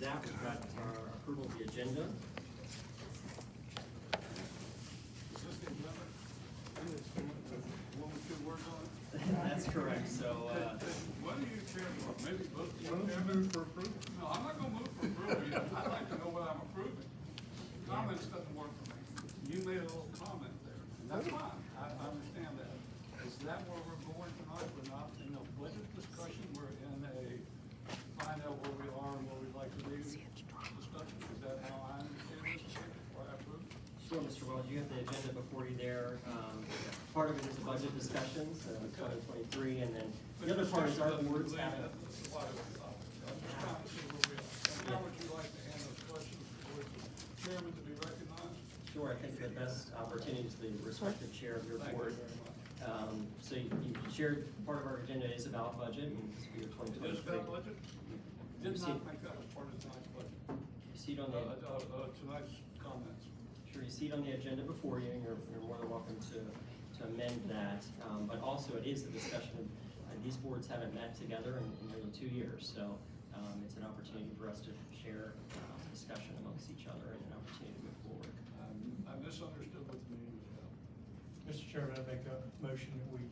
that, we've got our approval of the agenda. Is this the agenda? One with two words on it? That's correct, so, What do you care for? Maybe both of you Why don't care? you move for approval? No, I'm not gonna move for approval yet. I'd like to know what I'm approving. Comments doesn't work for me. You made a little comment there, and that's fine. I understand that. Is that where we're going tonight? We're not in a budget discussion. We're in a find out where we are and where we'd like to be discussion. Is that how I understand this before I approve? sure, Mr. Wells, you have the agenda before you there. Part of it is a budget discussion, so 2023, and then the other part is our boards having. I'm just trying to see where we are. And how would you like to handle the questions towards the chairman to be recognized? Sure, I think the best opportunity is the respective chair of your Thank board. you very much. So you shared, part of our agenda is about budget, and this will be your It is 2023. about budget? Did See- not make that as part of tonight's budget. You see it on the, Tonight's comments. sure, you see it on the agenda before you, and you're more than welcome to amend that. But also it is a discussion of, these boards haven't met together in nearly 2 years, so it's an opportunity for us to share discussion amongst each other and an opportunity to move forward. I misunderstood what the meeting was about. Mr. Chairman, I make a motion that we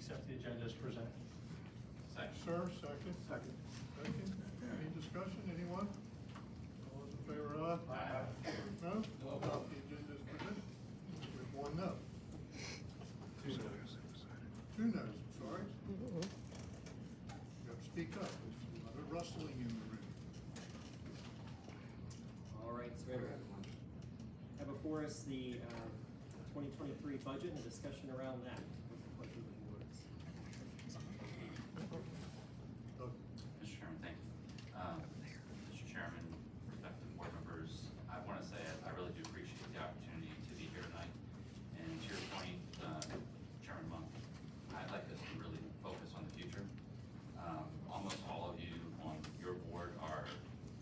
accept the agenda as presented. Sir, second? Second. Second. Any discussion, anyone? All those in favor, aye? Aye. No? No. Adopt the agenda as presented. With one no. Two noes. Two noes, I'm sorry. You have to speak up. There's a lot of rustling in the room. All right, so we have before us the 2023 budget and a discussion around that. What are the boards? Look, Mr. Chairman, thank you. Mr. Chairman, respected board members, I want to say I really do appreciate the opportunity to be here tonight. And to your point, Chairman Monk, I'd like us to really focus on the future. Almost all of you on your board are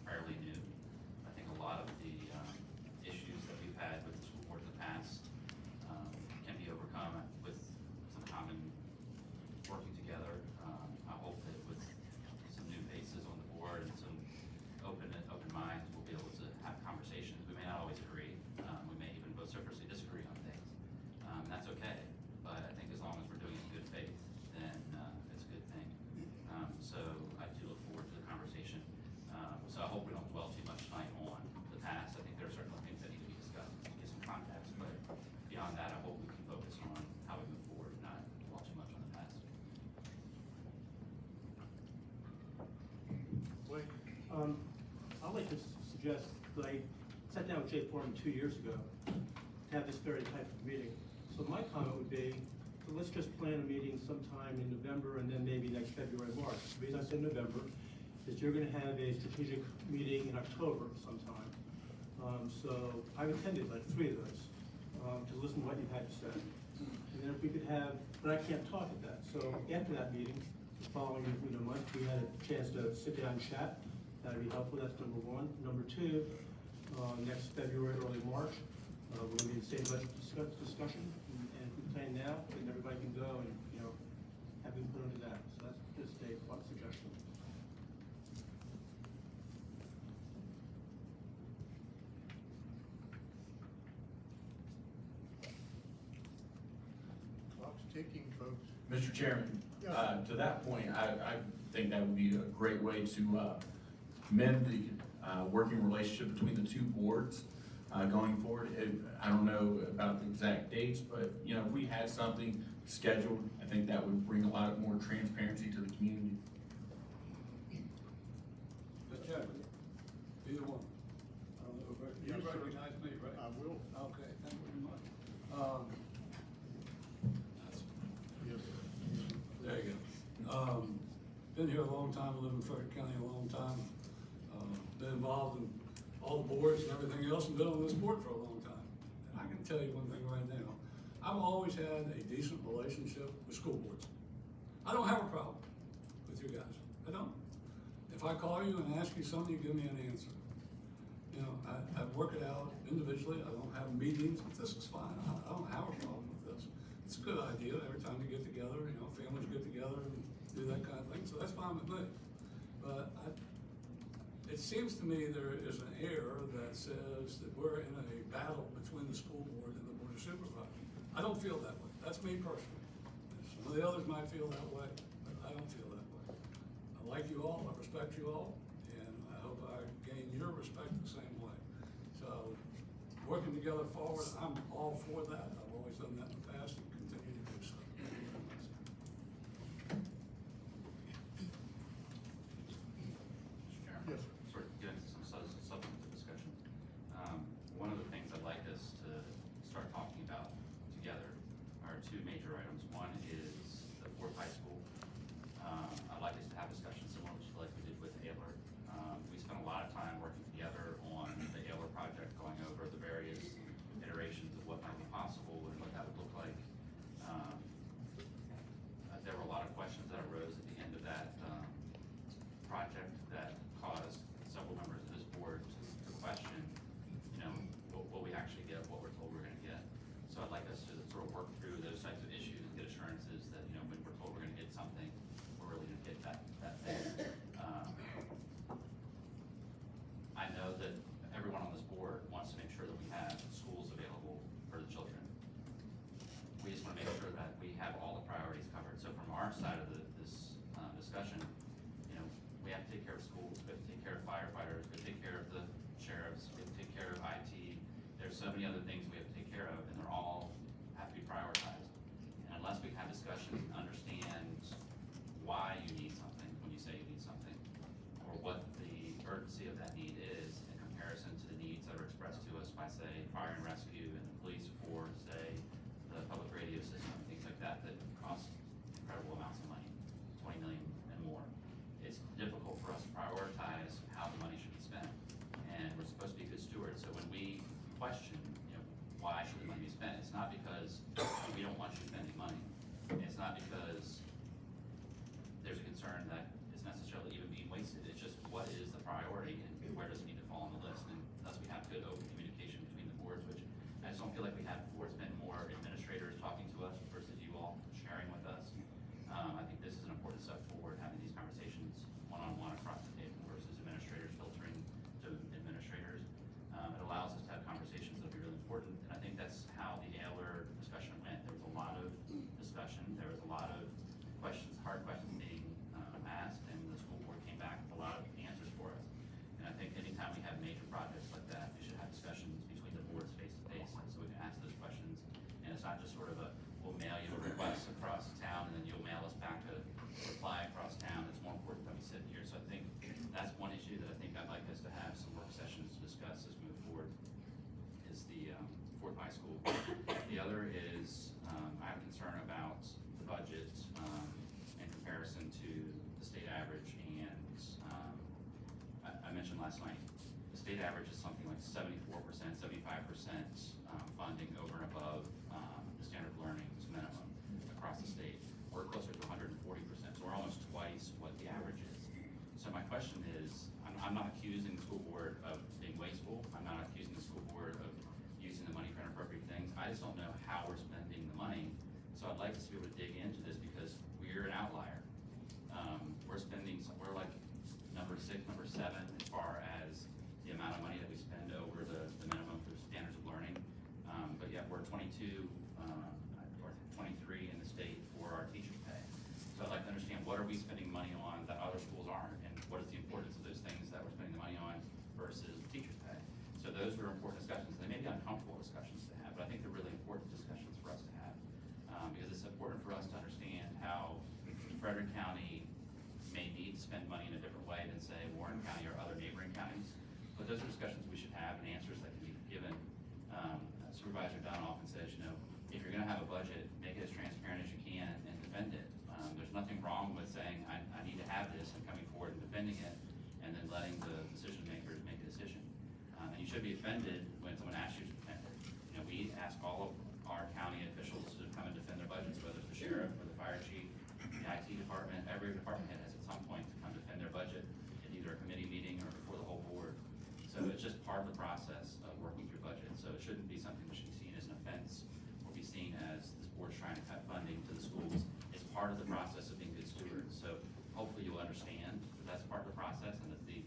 fairly new. I think a lot of the issues that we've had with the school board in the past can be overcome with some common working together. I hope that with some new faces on the board and some open minds, we'll be able to have conversations. We may not always agree. We may even vociferously disagree on things. And that's okay. But I think as long as we're doing it in good faith, then it's a good thing. So I do look forward to the conversation. So I hope we don't dwell too much tonight on the past. I think there are certainly things that need to be discussed to get some context. But beyond that, I hope we can focus on how we move forward, not dwell too much on the past. Wait, I'd like to suggest that I sat down with Jay Foreman 2 years ago to have this very type of meeting. So my comment would be, so let's just plan a meeting sometime in November and then maybe next February, March. The reason I say November is you're gonna have a strategic meeting in October sometime. So I've attended like 3 of those, to listen to what you've had to say. And then if we could have, but I can't talk at that. So after that meeting, the following, month, we had a chance to sit down and chat. That'd be helpful, that's number one. Number two, next February, early March, we're gonna be in the same budget discussion. And if we plan now, then everybody can go and, have input into that. So that's just a one suggestion. clock's ticking, folks. Mr. Chairman, Yes. to that point, I think that would be a great way to mend the working relationship between the two boards going forward. I don't know about the exact dates, but, if we had something scheduled, I think that would bring a lot more transparency to the community. Mr. Chairman, either one. I don't know, you Yes, sir. recognize me, right? I will. Okay, thank you very much. Yes. There you go. Been here a long time, lived in Frederick County a long time. Been involved in all the boards and everything else, and been on this board for a long time. And I can tell you one thing right now, I've always had a decent relationship with school boards. I don't have a problem with you guys, I don't. If I call you and ask you something, you give me an answer. I work it out individually, I don't have meetings, but this is fine, I don't have a problem with this. It's a good idea, every time you get together, families get together and do that kind of thing, so that's fine with me. But it seems to me there is an error that says that we're in a battle between the school board and the board of supervisors. I don't feel that way. That's me personally. Some of the others might feel that way, but I don't feel that way. I like you all, I respect you all, and I hope I gain your respect the same way. So, working together forward, I'm all for that. I've always done that in the past and continue to do so. Thank you very much. Mr. Chairman? Yes, sir. Sort of get into some substantive discussion. One of the things I'd like us to start talking about together are two major items. One is the Fort High School. I'd like us to have discussions similar to like we did with Ayler. We spent a lot of time working together on the Ayler project, going over the various iterations of what might be possible and what that would look like. There were a lot of questions that arose at the end of that project that caused several members of this board to question, you know, what we actually get, what we're told we're gonna get. So I'd like us to sort of work through those types of issues and get assurances that, you know, when we're told we're gonna get something, we're really gonna get that thing. I know that everyone on this board wants to make sure that we have schools available for the children. We just wanna make sure that we have all the priorities covered. So from our side of this discussion, you know, we have to take care of schools, we have to take care of firefighters, we have to take care of the sheriffs, we have to take care of IT. There's so many other things we have to take care of, and they're all have to be prioritized. And unless we have discussions and understand why you need something when you say you need something, or what the urgency of that need is in comparison to the needs that are expressed to us by, say, fire and rescue and the police, or say, the public radio system, things like that, that cost incredible amounts of money, 20 million and more. It's difficult for us to prioritize how the money should be spent. And we're supposed to be good stewards, so when we question, you know, why should the money be spent, it's not because we don't want you spending money. It's not because there's a concern that it's necessarily even being wasted. It's just what is the priority and where does it need to fall on the list? And thus we have good open communication between the boards, which I just don't feel like we have before. It's been more administrators talking to us versus you all sharing with us. I think this is an important step forward, having these conversations one-on-one across the table versus administrators filtering to administrators. It allows us to have conversations that'll be really important, and I think that's how the Ayler discussion went. There was a lot of discussion, there was a lot of questions, hard questions being asked, and the school board came back with a lot of answers for us. And I think anytime we have major projects like that, we should have discussions between the boards face to face, so we can ask those questions. And it's not just sort of a, we'll mail you a request across town, and then you'll mail us back a reply across town. It's more important that we sit here. So I think that's one issue that I think I'd like us to have some work sessions to discuss as we move forward, is the Fort High School. The other is, I have concern about the budget in comparison to the state average. And I mentioned last night, the state average is something like 74%, 75% funding over and above the standard of learning minimum across the state. We're closer to 140%, so we're almost twice what the average is. So my question is, I'm not accusing the school board of being wasteful. I'm not accusing the school board of using the money for inappropriate things. I just don't know how we're spending the money. So I'd like us to be able to dig into this because we're an outlier. We're like number 6, number 7 as far as the amount of money that we spend over the minimum for standards of learning. But yet we're 22 or 23 in the state for our teachers' pay. So I'd like to understand, what are we spending money on that other schools aren't, and what is the importance of those things that we're spending the money on versus teachers' pay? So those are important discussions. They may be uncomfortable discussions to have, but I think they're really important discussions for us to have, because it's important for us to understand how Frederick County may need to spend money in a different way than, say, Warren County or other neighboring counties. But those are discussions we should have and answers that can be given. Supervisor Dunn often says, you know, if you're gonna have a budget, make it as transparent as you can and defend it. There's nothing wrong with saying, I need to have this, and coming forward and defending it, and then letting the decision makers make a decision. And you should be offended when someone asks you to defend it. You know, we ask all of our county officials to come and defend their budgets, whether it's the sheriff or the fire chief, the IT department. Every department head has at some point to come defend their budget in either a committee meeting or before the whole board. So it's just part of the process of working through budget. So it shouldn't be something that should be seen as an offense or be seen as this board's trying to cut funding to the schools. It's part of the process of being good stewards. So hopefully you'll understand that that's part of the process, and that the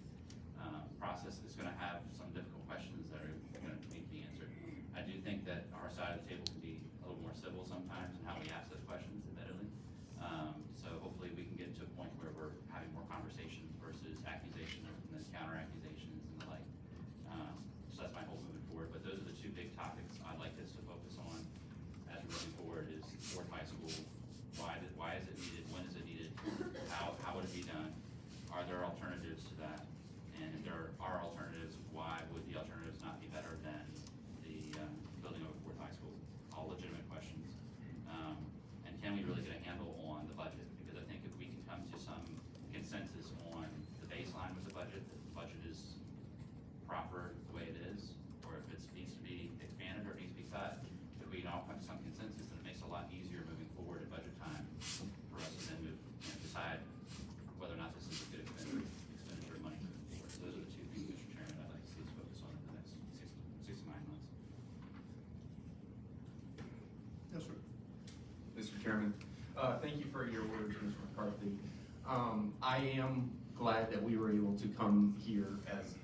I am glad that we were able to come here as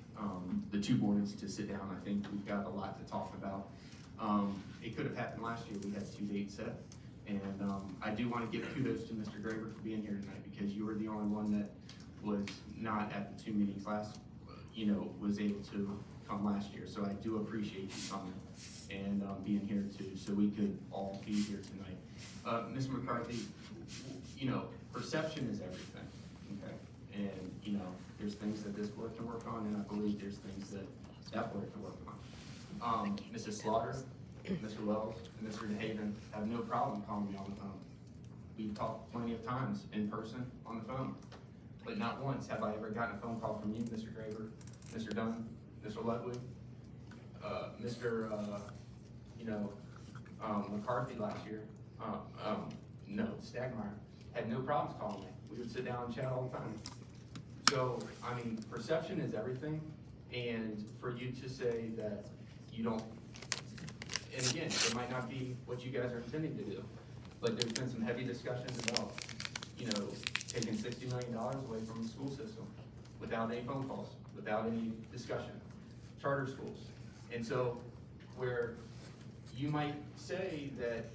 the two boards to sit down. I think we've got a lot to talk about. It could have happened last year. We had 2 dates set. And I do want to give kudos to Mr. Graver for being here tonight, because you were the only one that was not at the 2 meetings was able to come last year. So I do appreciate you coming and being here too, so we could all be here tonight. Ms. McCarthy, perception is everything, okay? And, there's things that this board can work on, and I believe there's things that that board can work on. Mrs. Slaughter, Mr. Wells, and Mr. DeHaven have no problem calling me on the phone. We've talked plenty of times in person on the phone, but not once have I ever gotten a phone call from you, Mr. Graver, Mr. Dunn, Mr. Ludwig, Mr. McCarthy last year. No, Stagmeyer had no problems calling me. We would sit down and chat all the time. So, perception is everything, and for you to say that you don't, and again, it might not be what you guys are intending to do, but there's been some heavy discussions about, taking $60 million away from the school system without any phone calls, without any discussion, charter schools. And so, where you might say that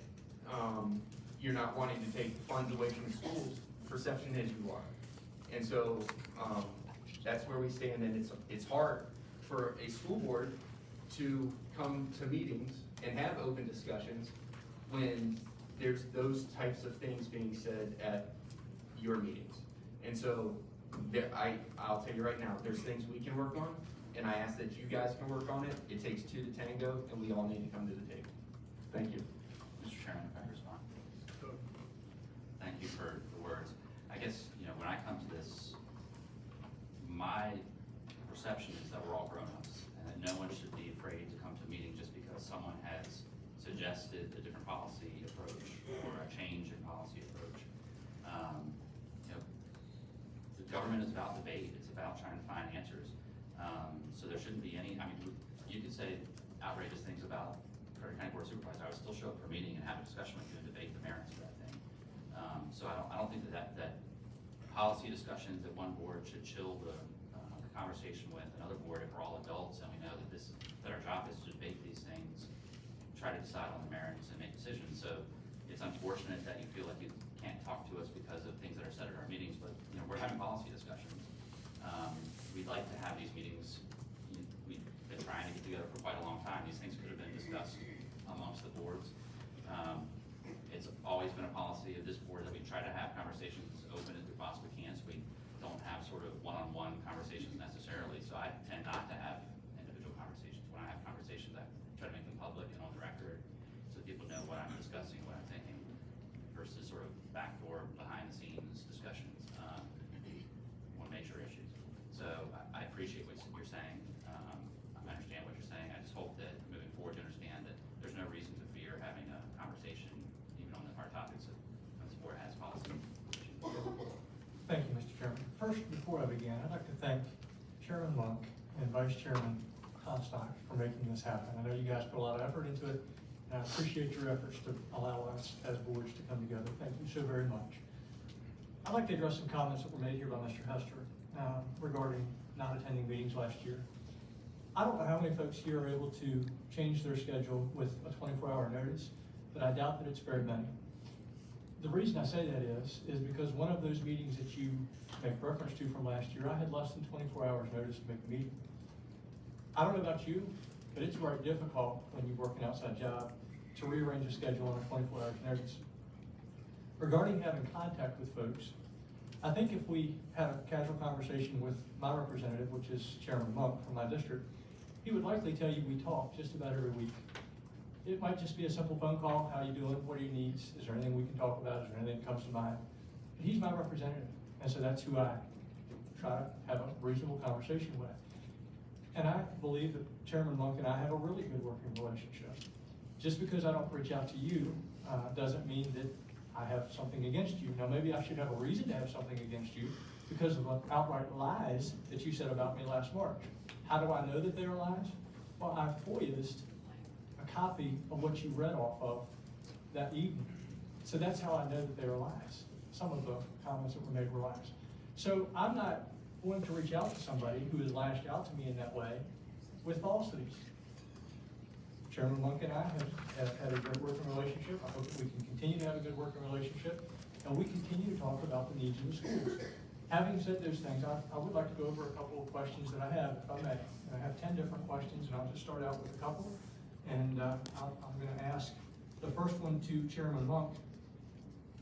you're not wanting to take funds away from the schools, perception is you are. And so, that's where we stand, and it's hard for a school board to come to meetings and have open discussions when there's those types of things being said at your meetings. And so, I'll tell you right now, there's things we can work on, and I ask that you guys can work on it. It takes 2 to tango, and we all need to come to the table. Thank you. Mr. Chairman, if I can respond. Thank you for the words. I guess, when I come to this, my perception is that we're all grown-ups, and that no one should be afraid to come to a meeting just because someone has suggested a different policy approach or a change in policy approach. The government is about debate. It's about trying to find answers. So there shouldn't be any, you could say outrageous things about Frederick County Board of Supervisors. I would still show up for a meeting and have a discussion with you and debate the merits of that thing. So I don't think that policy discussions at one board should chill the conversation with another board if we're all adults and we know that our job is to debate these things, try to decide on the merits and make decisions. So it's unfortunate that you feel like you can't talk to us because of things that are said at our meetings, but we're having policy discussions. We'd like to have these meetings. We've been trying to get together for quite a long time. These things could have been discussed amongst the boards. It's always been a policy of this board that we try to have conversations as open as we possibly can, so we don't have sort of one-on-one conversations necessarily. So I tend not to have individual conversations. When I have conversations, I try to make them public and on the record so people know what I'm discussing, what I'm thinking, versus sort of backdoor, behind-the-scenes discussions on major issues. So I appreciate what you're saying. I understand what you're saying. I just hope that moving forward you understand that there's no reason to fear having a conversation even on the hard topics that this board has policy issues. Thank you, Mr. Chairman. First, before I begin, I'd like to thank Chairman Monk and Vice Chairman Comstock for making this happen. I know you guys put a lot of effort into it, and I appreciate your efforts to allow us as boards to come together. Thank you so very much. I'd like to address some comments that were made here by Mr. Hester regarding not attending meetings last year. I don't know how many folks here are able to change their schedule with a 24-hour notice, but I doubt that it's very many. The reason I say that is because one of those meetings that you make reference to from last year, I had less than 24 hours notice to make a meeting. I don't know about you, but it's very difficult when you work an outside job to rearrange a schedule on a 24 hours notice. Regarding having contact with folks, I think if we had a casual conversation with my representative, which is Chairman Monk from my district, he would likely tell you we talk just about every week. It might just be a simple phone call. How you doing? What are your needs? Is there anything we can talk about? Is there anything that comes to mind? But he's my representative, and so that's who I try to have a reasonable conversation with. And I believe that Chairman Monk and I have a really good working relationship. Just because I don't reach out to you doesn't mean that I have something against you. Now, maybe I should have a reason to have something against you because of the outright lies that you said about me last March. How do I know that they are lies? Well, I FOIA'd a copy of what you read off of that evening. So that's how I know that they are lies. some of the comments that were made were lax. So I'm not going to reach out to somebody who has lashed out to me in that way with falsities. Chairman Monk and I have had a great working relationship. I hope that we can continue to have a good working relationship, and we continue to talk about the needs of the schools. Having said those things, I would like to go over a couple of questions that I have, if I may. And I have 10 different questions, and I'll just start out with a couple. And I'm going to ask the first one to Chairman Monk.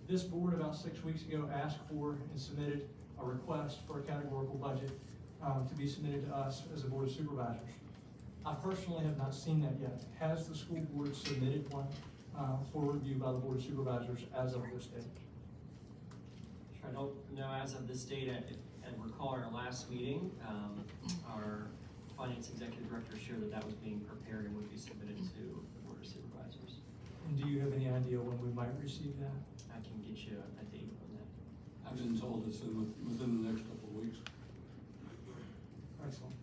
This board about 6 weeks ago asked for and submitted a request for a categorical budget to be submitted to us as a board of supervisors. I personally have not seen that yet. Has the school board submitted one for review by the board of supervisors as of this date? I don't know as of this date, and recall our last meeting, our finance executive director shared that was being prepared and would be submitted to the board of supervisors. And do you have any idea when we might receive that? I can get you a date on that. I've been told it's within the next couple of weeks. Excellent.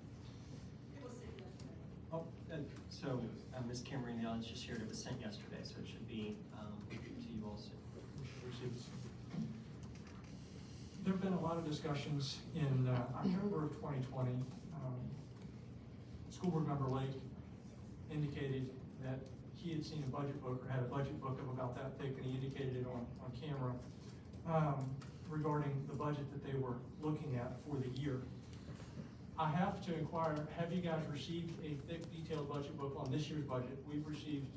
Oh, and so Ms. Cameron in the audience just shared it was sent yesterday, so it should be to you also. We should receive this. There have been a lot of discussions in October of 2020. School board member Lake indicated that he had seen a budget book, or had a budget book of about that thick, and he indicated it on camera regarding the budget that they were looking at for the year. I have to inquire, have you guys received a thick, detailed budget book on this year's budget? We've received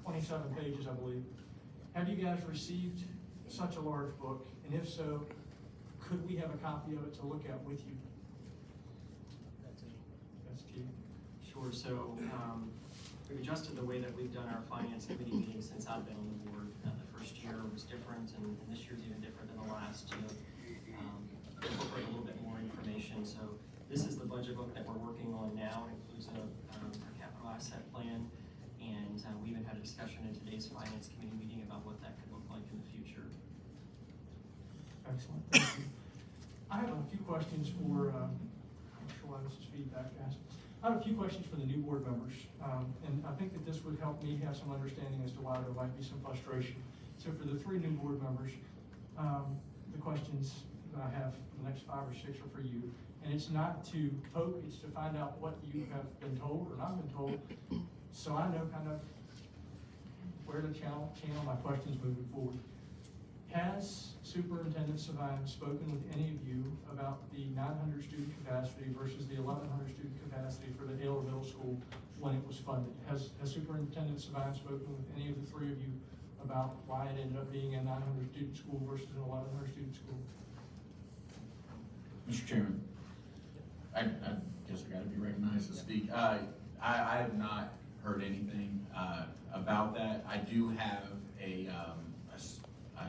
27 pages, I believe. Have you guys received such a large book? And if so, could we have a copy of it to look at with you? That's key. Sure, so we've adjusted the way that we've done our finance committee meetings since I've been on the board. The first year was different, and this year's even different than the last to incorporate a little bit more information. So this is the budget book that we're working on now. It includes a capital asset plan, and we even had a discussion in today's finance committee meeting about what that could look like in the future. Excellent, thank you. I have a few questions for, I'm not sure why this is feedback, guys. I have a few questions for the new board members, and I think that this would help me have some understanding as to why there might be some frustration. So for the 3 new board members, the questions that I have for the next 5 or 6 are for you. And it's not to poke, it's to find out what you have been told or not been told, so I know kind of where to channel my questions moving forward. Has Superintendent Savine spoken with any of you about the 900 student capacity versus the 1,100 student capacity for the Taylor Middle School when it was funded? Has Superintendent Savine spoken with any of the 3 of you about why it ended up being a 900 student school versus an 1,100 student school? Mr. Chairman, I guess I gotta be recognized to speak. I have not heard anything about that. I do have a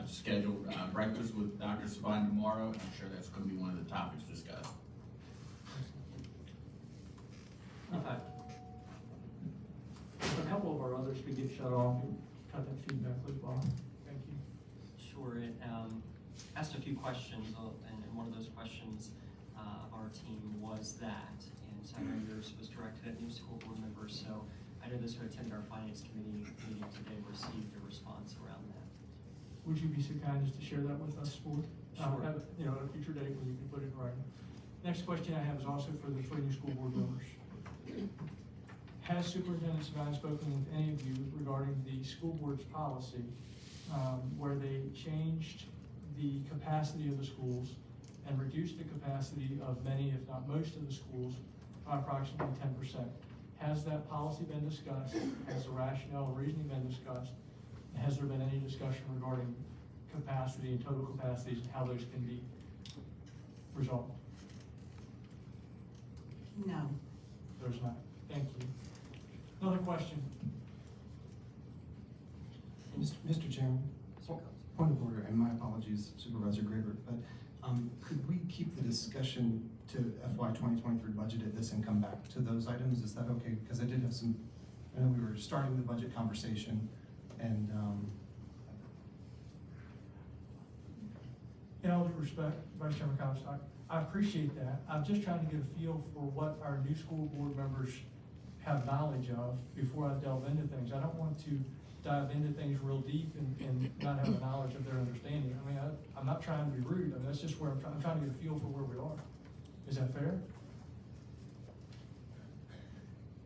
scheduled breakfast with Dr. Savine tomorrow, and I'm sure that's gonna be one of the topics discussed. Okay. A couple of our others could get shut off and cut that feedback loop off. Thank you. Sure, it asked a few questions, and one of those questions of our team was that, and so I know yours was directed at new school board members, so I know those who attended our finance committee meeting today received a response around that. Would you be so kind as to share that with us, board? Sure. At a future date when you can put it in writing. Next question I have is also for the 3 new school board members. Has Superintendent Savine spoken with any of you regarding the school board's policy where they changed the capacity of the schools and reduced the capacity of many, if not most of the schools by approximately 10%? Has that policy been discussed? Has the rationale and reasoning been discussed? Has there been any discussion regarding capacity and total capacities and how those can be resolved? No. There's not. Thank you. Another question. Mr. Chairman, point of order, and my apologies, Supervisor Graber, but could we keep the discussion to FY 2023 budget at this and come back to those items? Is that okay? Because I did have some, I know we were starting the budget conversation, and In all due respect, Vice Chairman Comstock, I appreciate that. I'm just trying to get a feel for what our new school board members have knowledge of before I delve into things. I don't want to dive into things real deep and not have the knowledge of their understanding. I mean, I'm not trying to be rude, I mean, that's just where I'm trying to get a feel for where we are. Is that fair?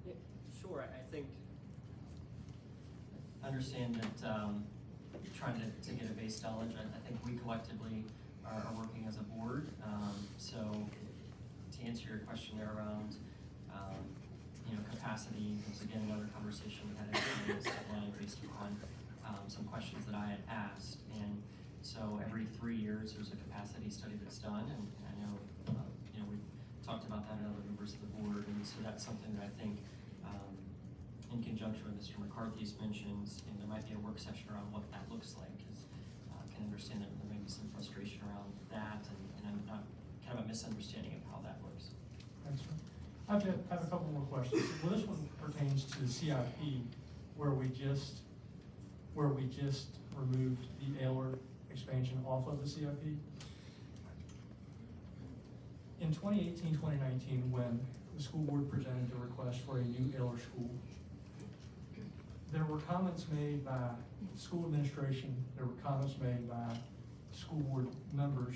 Yeah, sure, I think, understand that, trying to get a base knowledge, I think we collectively are working as a board. So to answer your question there around, capacity, was again another conversation we had at based upon some questions that I had asked. And so every 3 years, there's a capacity study that's done, and I know, we've talked about that in other members of the board, and so that's something that I think, in conjunction with Mr. McCarthy's mentions, and there might be a work session around what that looks like, because I can understand that there may be some frustration around that, and I'm not, kind of a misunderstanding of how that works. Thanks, sir. I have a couple more questions. Well, this one pertains to the CIP, where we just removed the Ayler expansion off of the CIP. In 2018-2019, when the school board presented the request for a new Ayler school, there were comments made by school administration, there were comments made by school board members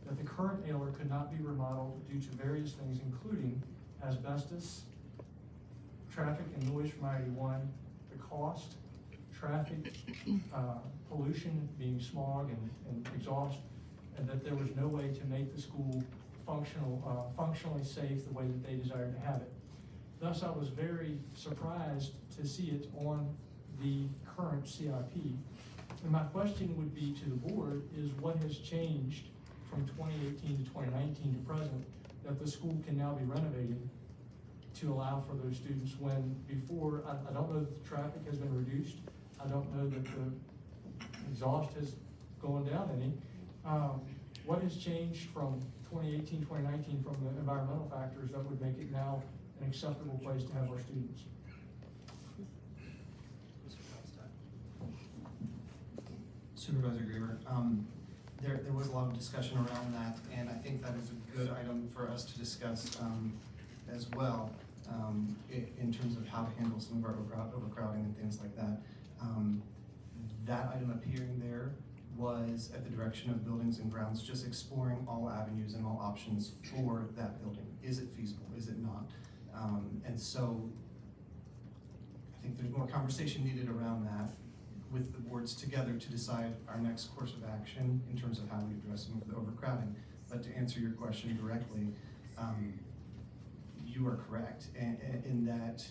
that the current Ayler could not be remodeled due to various things, including asbestos, traffic and noise from I-81, the cost, traffic, pollution being smog and exhaust, and that there was no way to make the school functionally safe the way that they desired to have it. Thus, I was very surprised to see it on the current CIP. And my question would be to the board is what has changed from 2018 to 2019 to present that the school can now be renovated to allow for those students when before, I don't know that the traffic has been reduced. I don't know that the exhaust has gone down any. What has changed from 2018, 2019 from the environmental factors that would make it now an acceptable place to have our students? Mr. Comstock. Supervisor Graber, there was a lot of discussion around that, and I think that is a good item for us to discuss as well, in terms of how to handle some of our overcrowding and things like that. That item appearing there was at the direction of Buildings and Grounds, just exploring all avenues and all options for that building. Is it feasible? Is it not? And so I think there's more conversation needed around that with the boards together to decide our next course of action in terms of how we address some of the overcrowding. But to answer your question directly, you are correct in that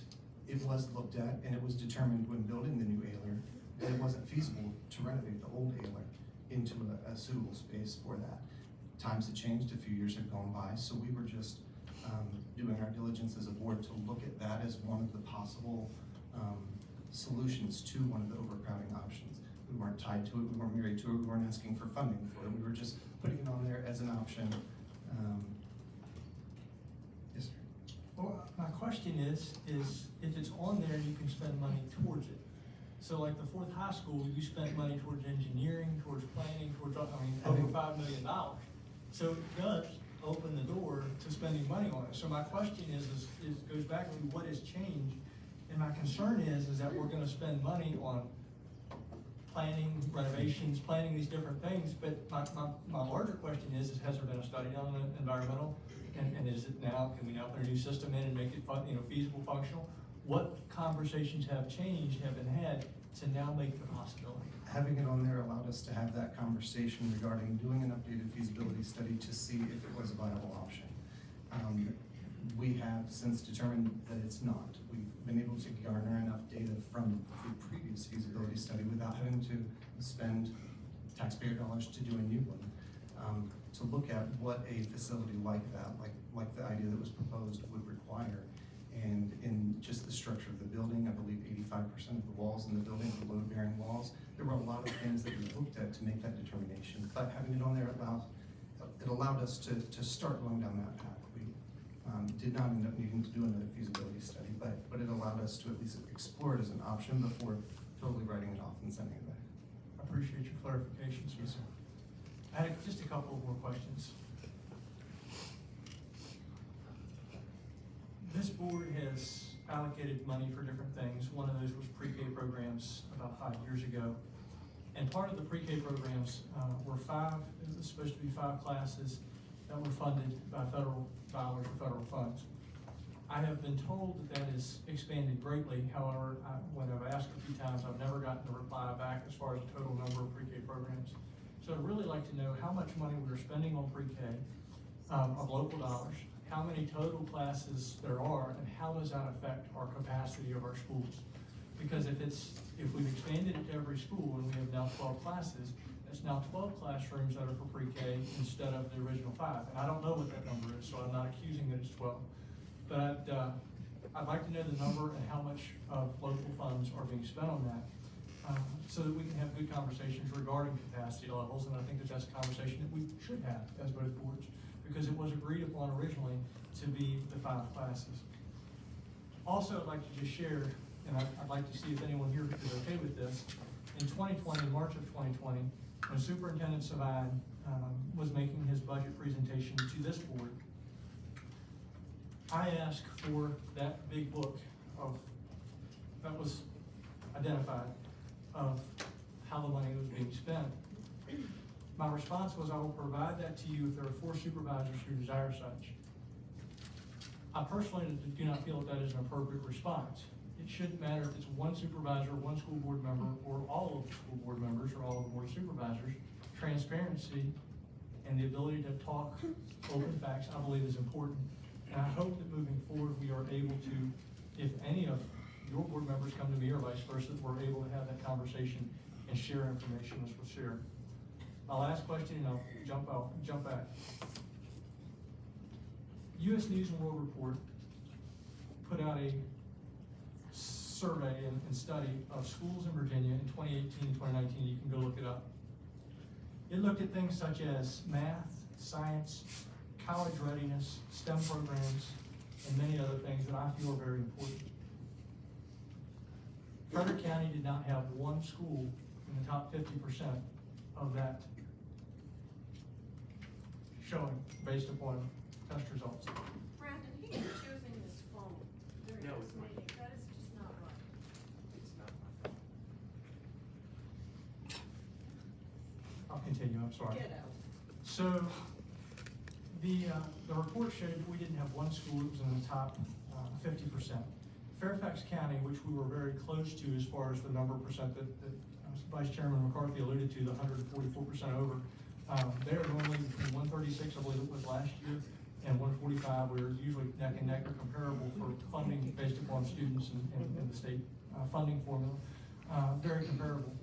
it was looked at and it was determined when building the new Ayler that it wasn't feasible to renovate the old Ayler into a suitable space for that. Times have changed, a few years have gone by, so we were just doing our diligence as a board to look at that as one of the possible solutions to one of the overcrowding options. We weren't tied to it, we weren't married to it, we weren't asking for funding for it, we were just putting it on there as an option. Yes, sir. Well, my question is if it's on there, you can spend money towards it. So like the Fourth High School, you spent money towards engineering, towards planning, towards, over $5 million. So it does open the door to spending money on it. So my question is goes back to what has changed. And my concern is that we're gonna spend money on planning, renovations, planning these different things. But my larger question is has there been a study done on the environmental? And is it now, can we now put a new system in and make it feasible, functional? What conversations have changed, have been had to now make the possibility? Having it on there allowed us to have that conversation regarding doing an updated feasibility study to see if it was a viable option. We have since determined that it's not. We've been able to garner enough data from the previous feasibility study without having to spend taxpayer dollars to do a new one. To look at what a facility like that, like the idea that was proposed would require. And in just the structure of the building, I believe 85% of the walls in the building are load-bearing walls. There were a lot of things that we looked at to make that determination, but having it on there allowed us to start going down that path. We did not end up needing to do another feasibility study, but it allowed us to at least explore it as an option before totally writing it off and sending it back. I appreciate your clarification, sir. Yes, sir. I had just a couple more questions. This board has, allocated money for different things. One of those was pre-K programs about 5 years ago. And part of the pre-K programs were it was supposed to be 5 classes that were funded by federal dollars or federal funds. I have been told that that is expanded greatly. However, when I've asked a few times, I've never gotten a reply back as far as the total number of pre-K programs. So I'd really like to know how much money we're spending on pre-K of local dollars, how many total classes there are, and how does that affect our capacity of our schools? Because if we've expanded it to every school and we have now 12 classes, it's now 12 classrooms that are for pre-K instead of the original 5. And I don't know what that number is, so I'm not accusing that it's 12. But I'd like to know the number and how much of local funds are being spent on that, so that we can have good conversations regarding capacity levels. And I think that that's a conversation that we should have as both boards, because it was agreed upon originally to be the 5 classes. Also, I'd like to just share, and I'd like to see if anyone here is okay with this. In 2020, March of 2020, when Superintendent Savine was making his budget presentation to this board, I asked for that big book that was identified of how the money was being spent. My response was, I will provide that to you if there are 4 supervisors who desire such. I personally do not feel that is an appropriate response. It shouldn't matter if it's 1 supervisor, 1 school board member, or all of the school board members, or all of the board of supervisors. Transparency and the ability to talk open facts, I believe, is important. And I hope that moving forward, we are able to, if any of your board members come to me or vice versa, that we're able to have that conversation and share information as we'll share. My last question, and I'll jump back. U.S. News and World Report put out a survey and study of schools in Virginia in 2018 and 2019. You can go look it up. It looked at things such as math, science, college readiness, STEM programs, and many other things that I feel are very important. Frederick County did not have 1 school in the top 50% of that showing based upon test results. Brandon, he is choosing his phone during No, this it's not. meeting. That is just not right. It's not my fault. I'll continue, I'm sorry. Get out. So, the report showed that we didn't have 1 school that was in the top 50%. Fairfax County, which we were very close to as far as the number of percent that Vice Chairman McCarthy alluded to, the 144% over, they are normally between 136, I believe it was last year, and 145. We're usually neck and neck or comparable for funding based upon students and the state funding formula. Very comparable.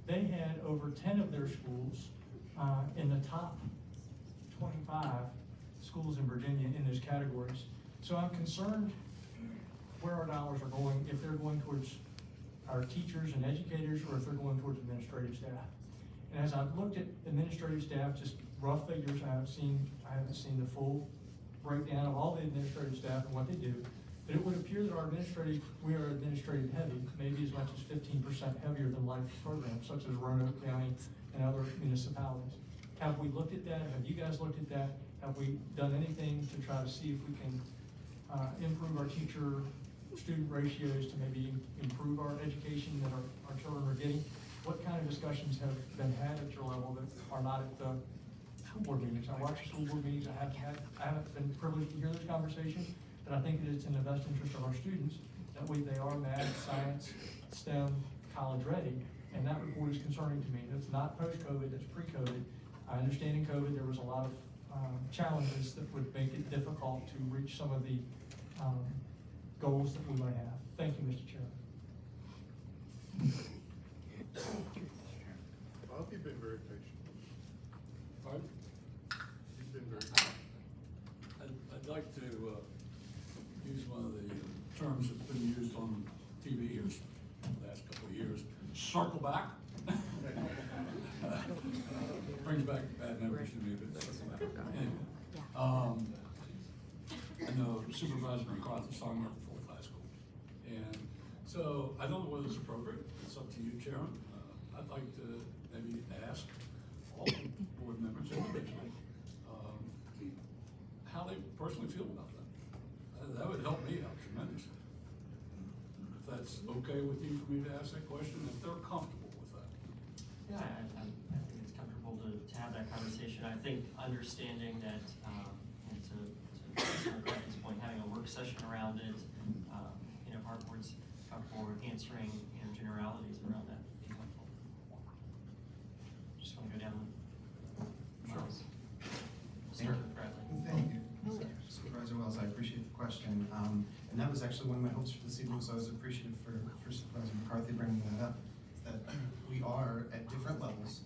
They had over 10 of their schools in the top 25 schools in Virginia in those categories. So I'm concerned where our dollars are going, if they're going towards our teachers and educators, or if they're going towards administrative staff. And as I've looked at administrative staff, just rough figures, I haven't seen the full breakdown of all the administrative staff and what they do. But it would appear that we are administrative heavy, maybe as much as 15% heavier than like programs such as Roanoke County and other municipalities. Have we looked at that? Have you guys looked at that? Have we done anything to try to see if we can improve our teacher-student ratios to maybe improve our education that our children are getting? What kind of discussions have been had at your level that are not at the school board meetings? I watch school board meetings. I haven't been privileged to hear those conversations, but I think that it's in the best interest of our students that they are math, science, STEM, college ready, and that report is concerning to me. It's not post-COVID, it's pre-COVID. I understand in COVID there was a lot of challenges that would make it difficult to reach some of the goals that we might have. Thank you, Mr. Chairman. Bob, you've been very patient. Pardon? You've been very patient. I'd like to use one of the terms that's been used on TV here the last couple of years. Circle back. Brings back bad memories to me, but anyway. I know Supervisor McCarthy's talking about the fourth high school. And so I don't know whether it's appropriate. It's up to you, Chairman. I'd like to maybe ask all the board members individually how they personally feel about that. That would help me out tremendously. it's okay with you for me to ask that question, if they're comfortable with that. Yeah, I think it's comfortable to have that conversation. I think understanding that, and to Mr. McCarthy's point, having a work session around it, if our board's comfortable with answering, generalities around that would be helpful. Just want to go down the lines. Start with Bradley. Thank you. Supervisor Wells, I appreciate the question. And that was actually one of my hopes for this evening, so I was appreciative for Supervisor McCarthy bringing that up, that we are at different levels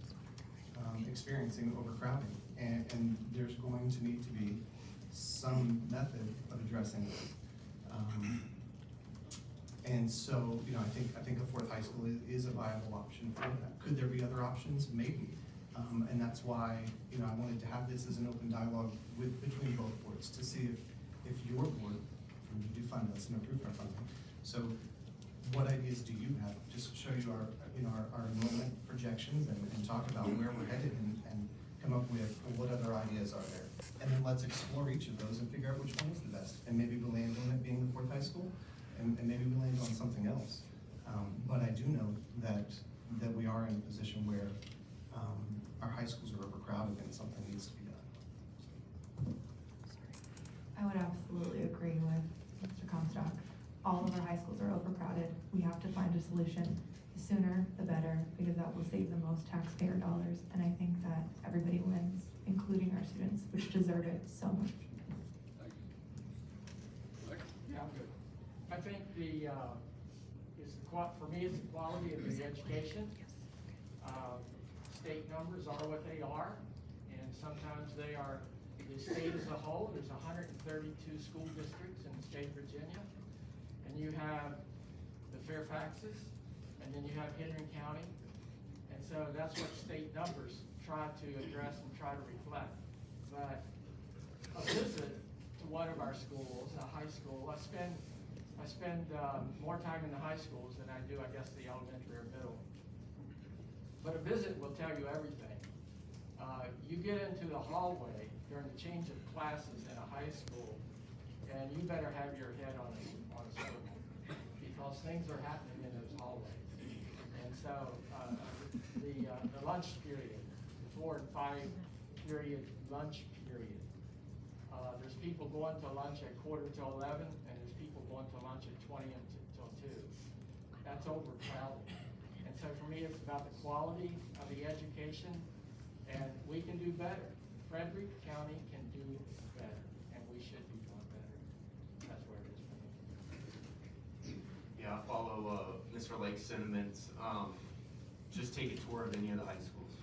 experiencing overcrowding, and there's going to need to be some method of addressing it. And so, I think a fourth high school is a viable option for that. Could there be other options? Maybe. And that's why, I wanted to have this as an open dialogue between both boards to see if your board, and you do fund us and approve our funding. So what ideas do you have? Just show you our enrollment projections and talk about where we're headed and come up with what other ideas are there. And then let's explore each of those and figure out which one is the best. And maybe we land on it being the fourth high school, and maybe we land on something else. But I do know that we are in a position where our high schools are overcrowded and something needs to be done. I would absolutely agree with Mr. Comstock. All of our high schools are overcrowded. We have to find a solution. The sooner, the better, because that will save the most taxpayer dollars. And I think that everybody wins, including our students, which deserve it so much. Thank you. Mike? Yeah, I'm good. I think for me, it's the quality of the education. State numbers are what they are, and sometimes they are, the state as a whole, there's 132 school districts in the state of Virginia, and you have the Fairfaxes, and then you have Henry County, and so that's what state numbers try to address and try to reflect. But a visit to one of our schools, a high school, I spend more time in the high schools than I do, I guess, the elementary or middle. But a visit will tell you everything. You get into the hallway during the change of classes in a high school, and you better have your head on a swivel, because things are happening in those hallways. And so the lunch period, the 4 and 5 period lunch period, there's people going to lunch at 11:15, and there's people going to lunch at 20 until 2. That's overcrowded. And so for me, it's about the quality of the education, and we can do better. Frederick County can do better, and we should be doing better. That's where it is for me. Yeah, I follow Mr. Lake's sentiments. Just take a tour of any of the high schools.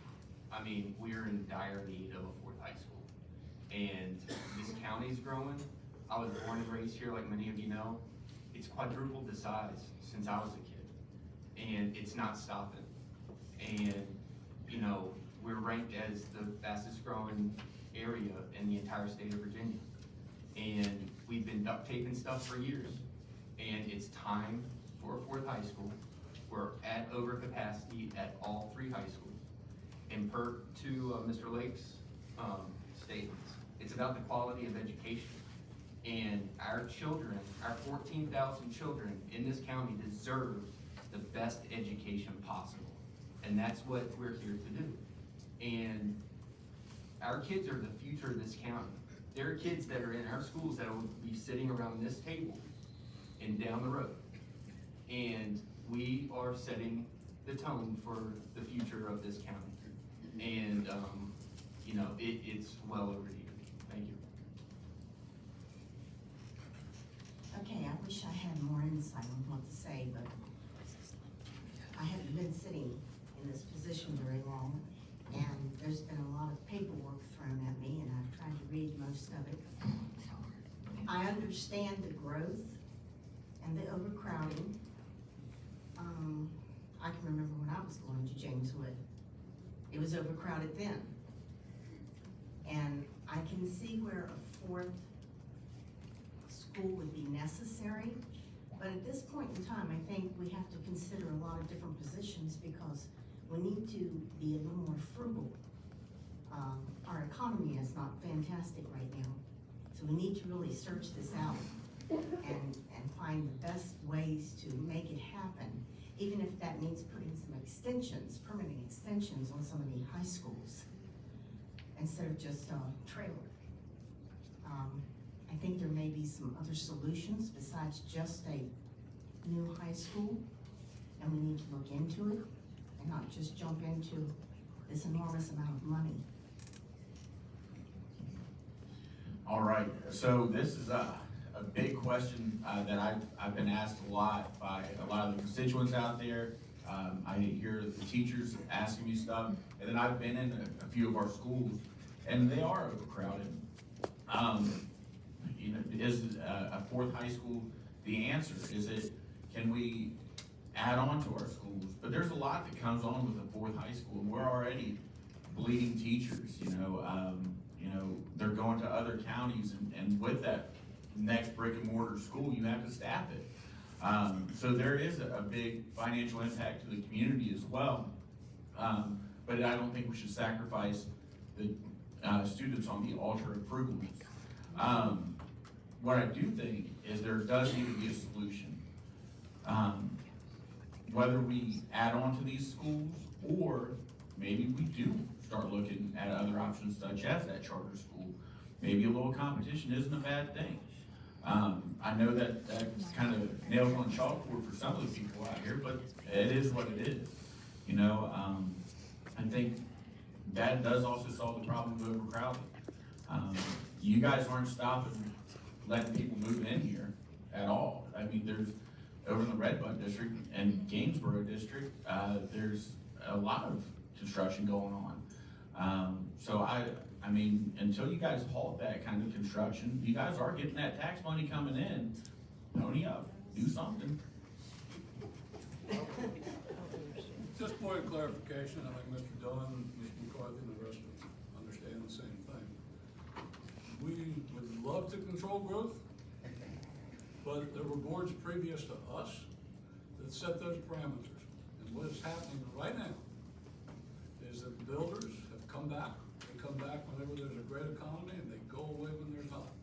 I mean, we're in dire need of a fourth high school. And this county's growing. I was born and raised here, like many of you know. It's quadrupled the size since I was a kid. And it's not stopping. And, we're ranked as the fastest growing area in the entire state of Virginia. And we've been duct taping stuff for years. And it's time for a fourth high school. We're at overcapacity at all 3 high schools. And per to Mr. Lake's statements, it's about the quality of education. And our children, our 14,000 children in this county deserve the best education possible. And that's what we're here to do. And our kids are the future of this county. There are kids that are in our schools that will be sitting around this table and down the road. And we are setting the tone for the future of this county. And, it's well overdue. Thank you. Okay, I wish I had more insight on what to say, but I haven't been sitting in this position very long, and there's been a lot of paperwork thrown at me, and I've tried to read most of it. I understand the growth and the overcrowding. I can remember when I was going to James Wood. It was overcrowded then. And I can see where a fourth school would be necessary, but at this point in time, I think we have to consider a lot of different positions because we need to be a little more frugal. Our economy is not fantastic right now, so we need to really search this out and find the best ways to make it happen. if that means putting some extensions, permanent extensions on some of the high schools instead of just a trailer. I think there may be some other solutions besides just a new high school, and we need to look into it and not just jump into this enormous amount of money. All right, so this is a big question that I've been asked a lot by a lot of the constituents out there. I hear the teachers asking me stuff, and then I've been in a few of our schools, and they are overcrowded. You know, is a fourth high school the answer? Is it, can we add on to our schools? But there's a lot that comes on with a fourth high school. We're already bleeding teachers, you know, they're going to other counties, and with that next brick and mortar school, you have to staff it. So there is a big financial impact to the community as well. But I don't think we should sacrifice the students on the altar of frugalness. What I do think is there does need to be a solution. Whether we add on to these schools, or maybe we do start looking at other options such as that charter school. Maybe a little competition isn't a bad thing. I know that's kind of nails on chalkboard for some of the people out here, but it is what it is. You know, I think that does also solve the problem of overcrowding. You guys aren't stopping letting people move in here at all. I mean, there's, over in the Redbud district and Gainsborough district, there's a lot of construction going on. So I mean, until you guys halt that kind of construction, you guys are getting that tax money coming in. Pony up, do something. Just point of clarification, I think Mr. Dunn, Mr. McCarthy, and the rest of them understand the same thing. We would love to control growth, but there were boards previous to us that set those parameters. And what is happening right now is that the builders have come back. They come back whenever there's a great economy, and they go away when there's not.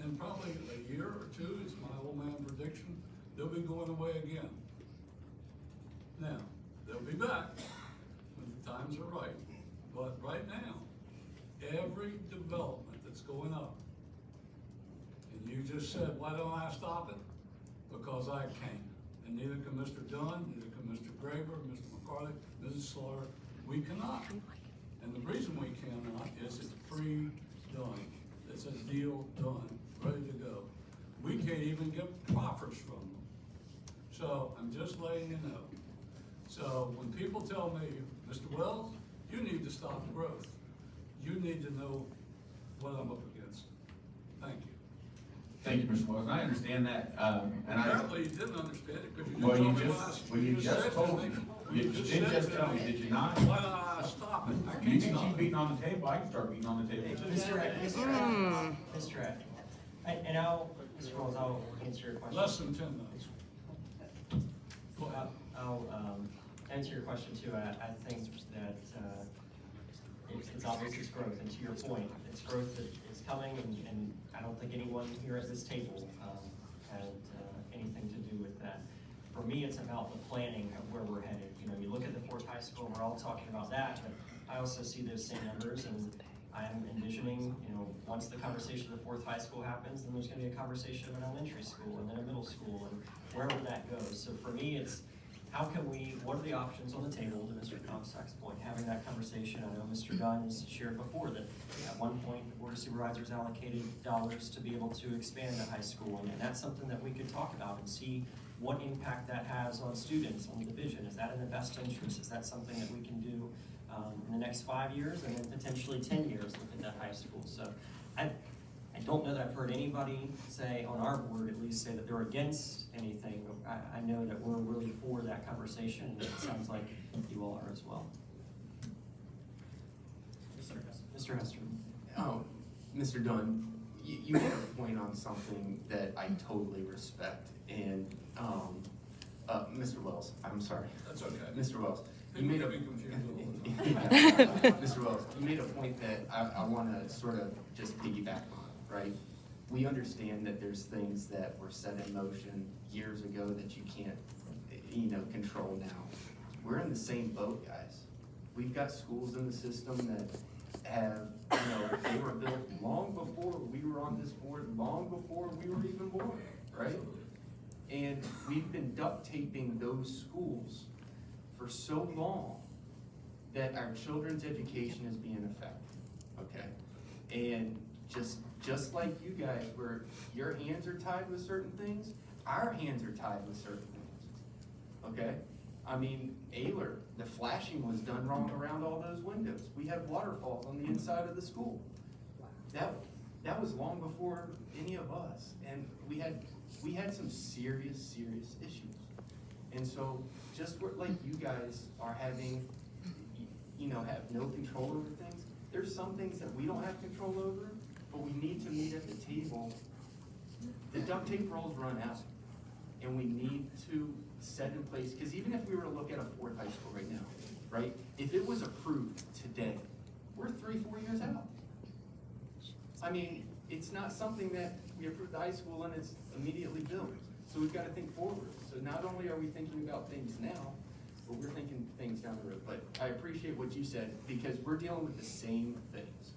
And probably a year or two, is my old man prediction, they'll be going away again. Now, they'll be back when the times are right. But right now, every development that's going up, and you just said, why don't I stop it? Because I can't. And neither can Mr. Dunn, neither can Mr. Graber, Mr. McCarthy, Mrs. Slaughter. We cannot. And the reason we cannot is it's pre-done. It's a deal done, ready to go. We can't even get proffers from them. So I'm just letting you know. So when people tell me, Mr. Wells, you need to stop the growth, you need to know what I'm up against. Thank you. Thank you, Mr. Wells, and I understand that, and Apparently you didn't understand it because you well, didn't you tell me what I just, well, you just told me, you did just tell me, did you not? Why don't I stop it? I You can't can stop keep it. beating on the table, I can start beating on the table too. Mr. Eck, and I'll, Mr. Wells, I'll answer your question. Less than 10 minutes. Go ahead. I'll answer your question too. I think that it's obvious it's growth, and to your point, it's growth that is coming, and I don't think anyone here at this table had anything to do with that. For me, it's about the planning of where we're headed. You know, you look at the fourth high school, and we're all talking about that, but I also see those same numbers, and I'm envisioning, you know, once the conversation of the fourth high school happens, then there's gonna be a conversation of an elementary school, and then a middle school, and wherever that goes. So for me, it's, how can we, what are the options on the table, to Mr. Comstock's point, having that conversation? I know Mr. Dunn has shared before that at one point, the Board of Supervisors allocated dollars to be able to expand the high school, and that's something that we could talk about and see what impact that has on students, on the division. Is that in the best interest? Is that something that we can do in the next 5 years, and then potentially 10 years, look at that high school? So I don't know that I've heard anybody say, on our board at least, say that they're against anything. I know that we're really for that conversation, and it sounds like you all are as well. Mr. Hester. Oh, Mr. Dunn, you made a point on something that I totally respect, and, Mr. Wells, I'm sorry. That's okay. Mr. Wells, you People made get a. me confused all the time. Mr. Wells, you made a point that I wanna sort of just piggyback on, right? We understand that there's things that were set in motion years ago that you can't, control now. We're in the same boat, guys. We've got schools in the system that have, they were built long before we were on this board, long before we were even born, right? And we've been duct taping those schools for so long that our children's education is being affected, okay? And just like you guys, where your hands are tied with certain things, our hands are tied with certain things, okay? I mean, Ayler, the flashing was done wrong around all those windows. We had waterfalls on the inside of the school. That was long before any of us, and we had some serious issues. And so, just like you guys are having, have no control over things, there's some things that we don't have control over, but we need to meet at the table. The duct tape rolls run out, and we need to set in place, because even if we were to look at a fourth high school right now, right? If it was approved today, we're 3-4 years out. I mean, it's not something that we approved the high school and it's immediately built. So we've got to think forward. So not only are we thinking about things now, but we're thinking things down the road. But I appreciate what you said, because we're dealing with the same things.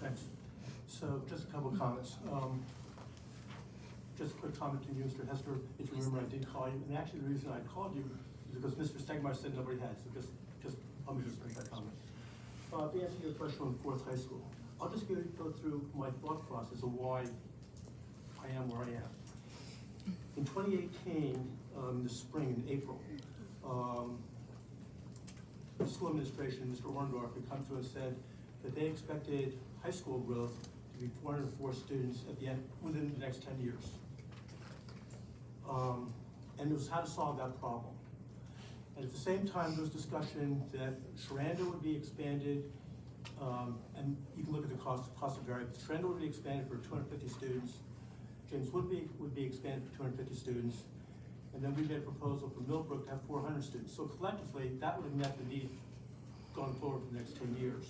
Thanks. So just a couple of comments. Just a quick comment to you, Mr. Hester. If you remember, I did call you, and actually the reason I called you is because Mr. Stegmeyer said nobody had, so let me just make that comment. To answer your question on fourth high school, I'll just go through my thought process of why I am where I am. In 2018, in the spring, in April, the school administration, Mr. Orndorff, had come to us and said that they expected high school growth to be 404 students at the end, within the next 10 years. And it was how to solve that problem. And at the same time, there was discussion that Sharanda would be expanded, and you can look at the cost of variables. Sharanda would be expanded for 250 students. James would be expanded for 250 students. And then we made a proposal for Millbrook to have 400 students. So collectively, that would have met the need going forward for the next 10 years.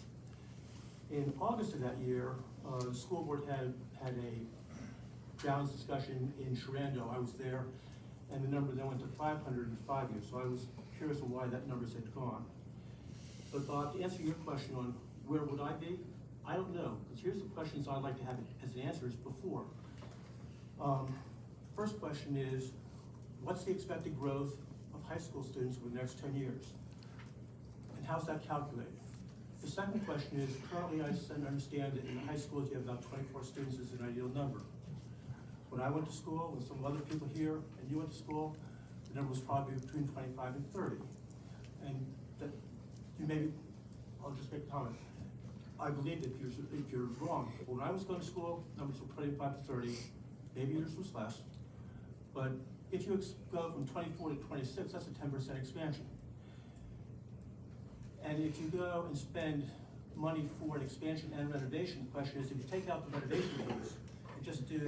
In August of that year, the school board had a balanced discussion in Sharando. I was there, and the number then went to 500 in 5 years. So I was curious of why that number had gone. But Bob, to answer your question on where would I be, I don't know, because here's the questions I'd like to have as answers before. First question is, what's the expected growth of high school students over the next 10 years? And how's that calculated? The second question is, currently I understand that in the high schools you have about 24 students as an ideal number. When I went to school, with some other people here, and you went to school, the number was probably between 25 and 30. And that you maybe, I'll just make a comment. I believe that if you're wrong. When I was going to school, numbers were 25 to 30, maybe yours was less. But if you go from 24 to 26, that's a 10% expansion. And if you go and spend money for an expansion and renovation, the question is, if you take out the renovation piece and just do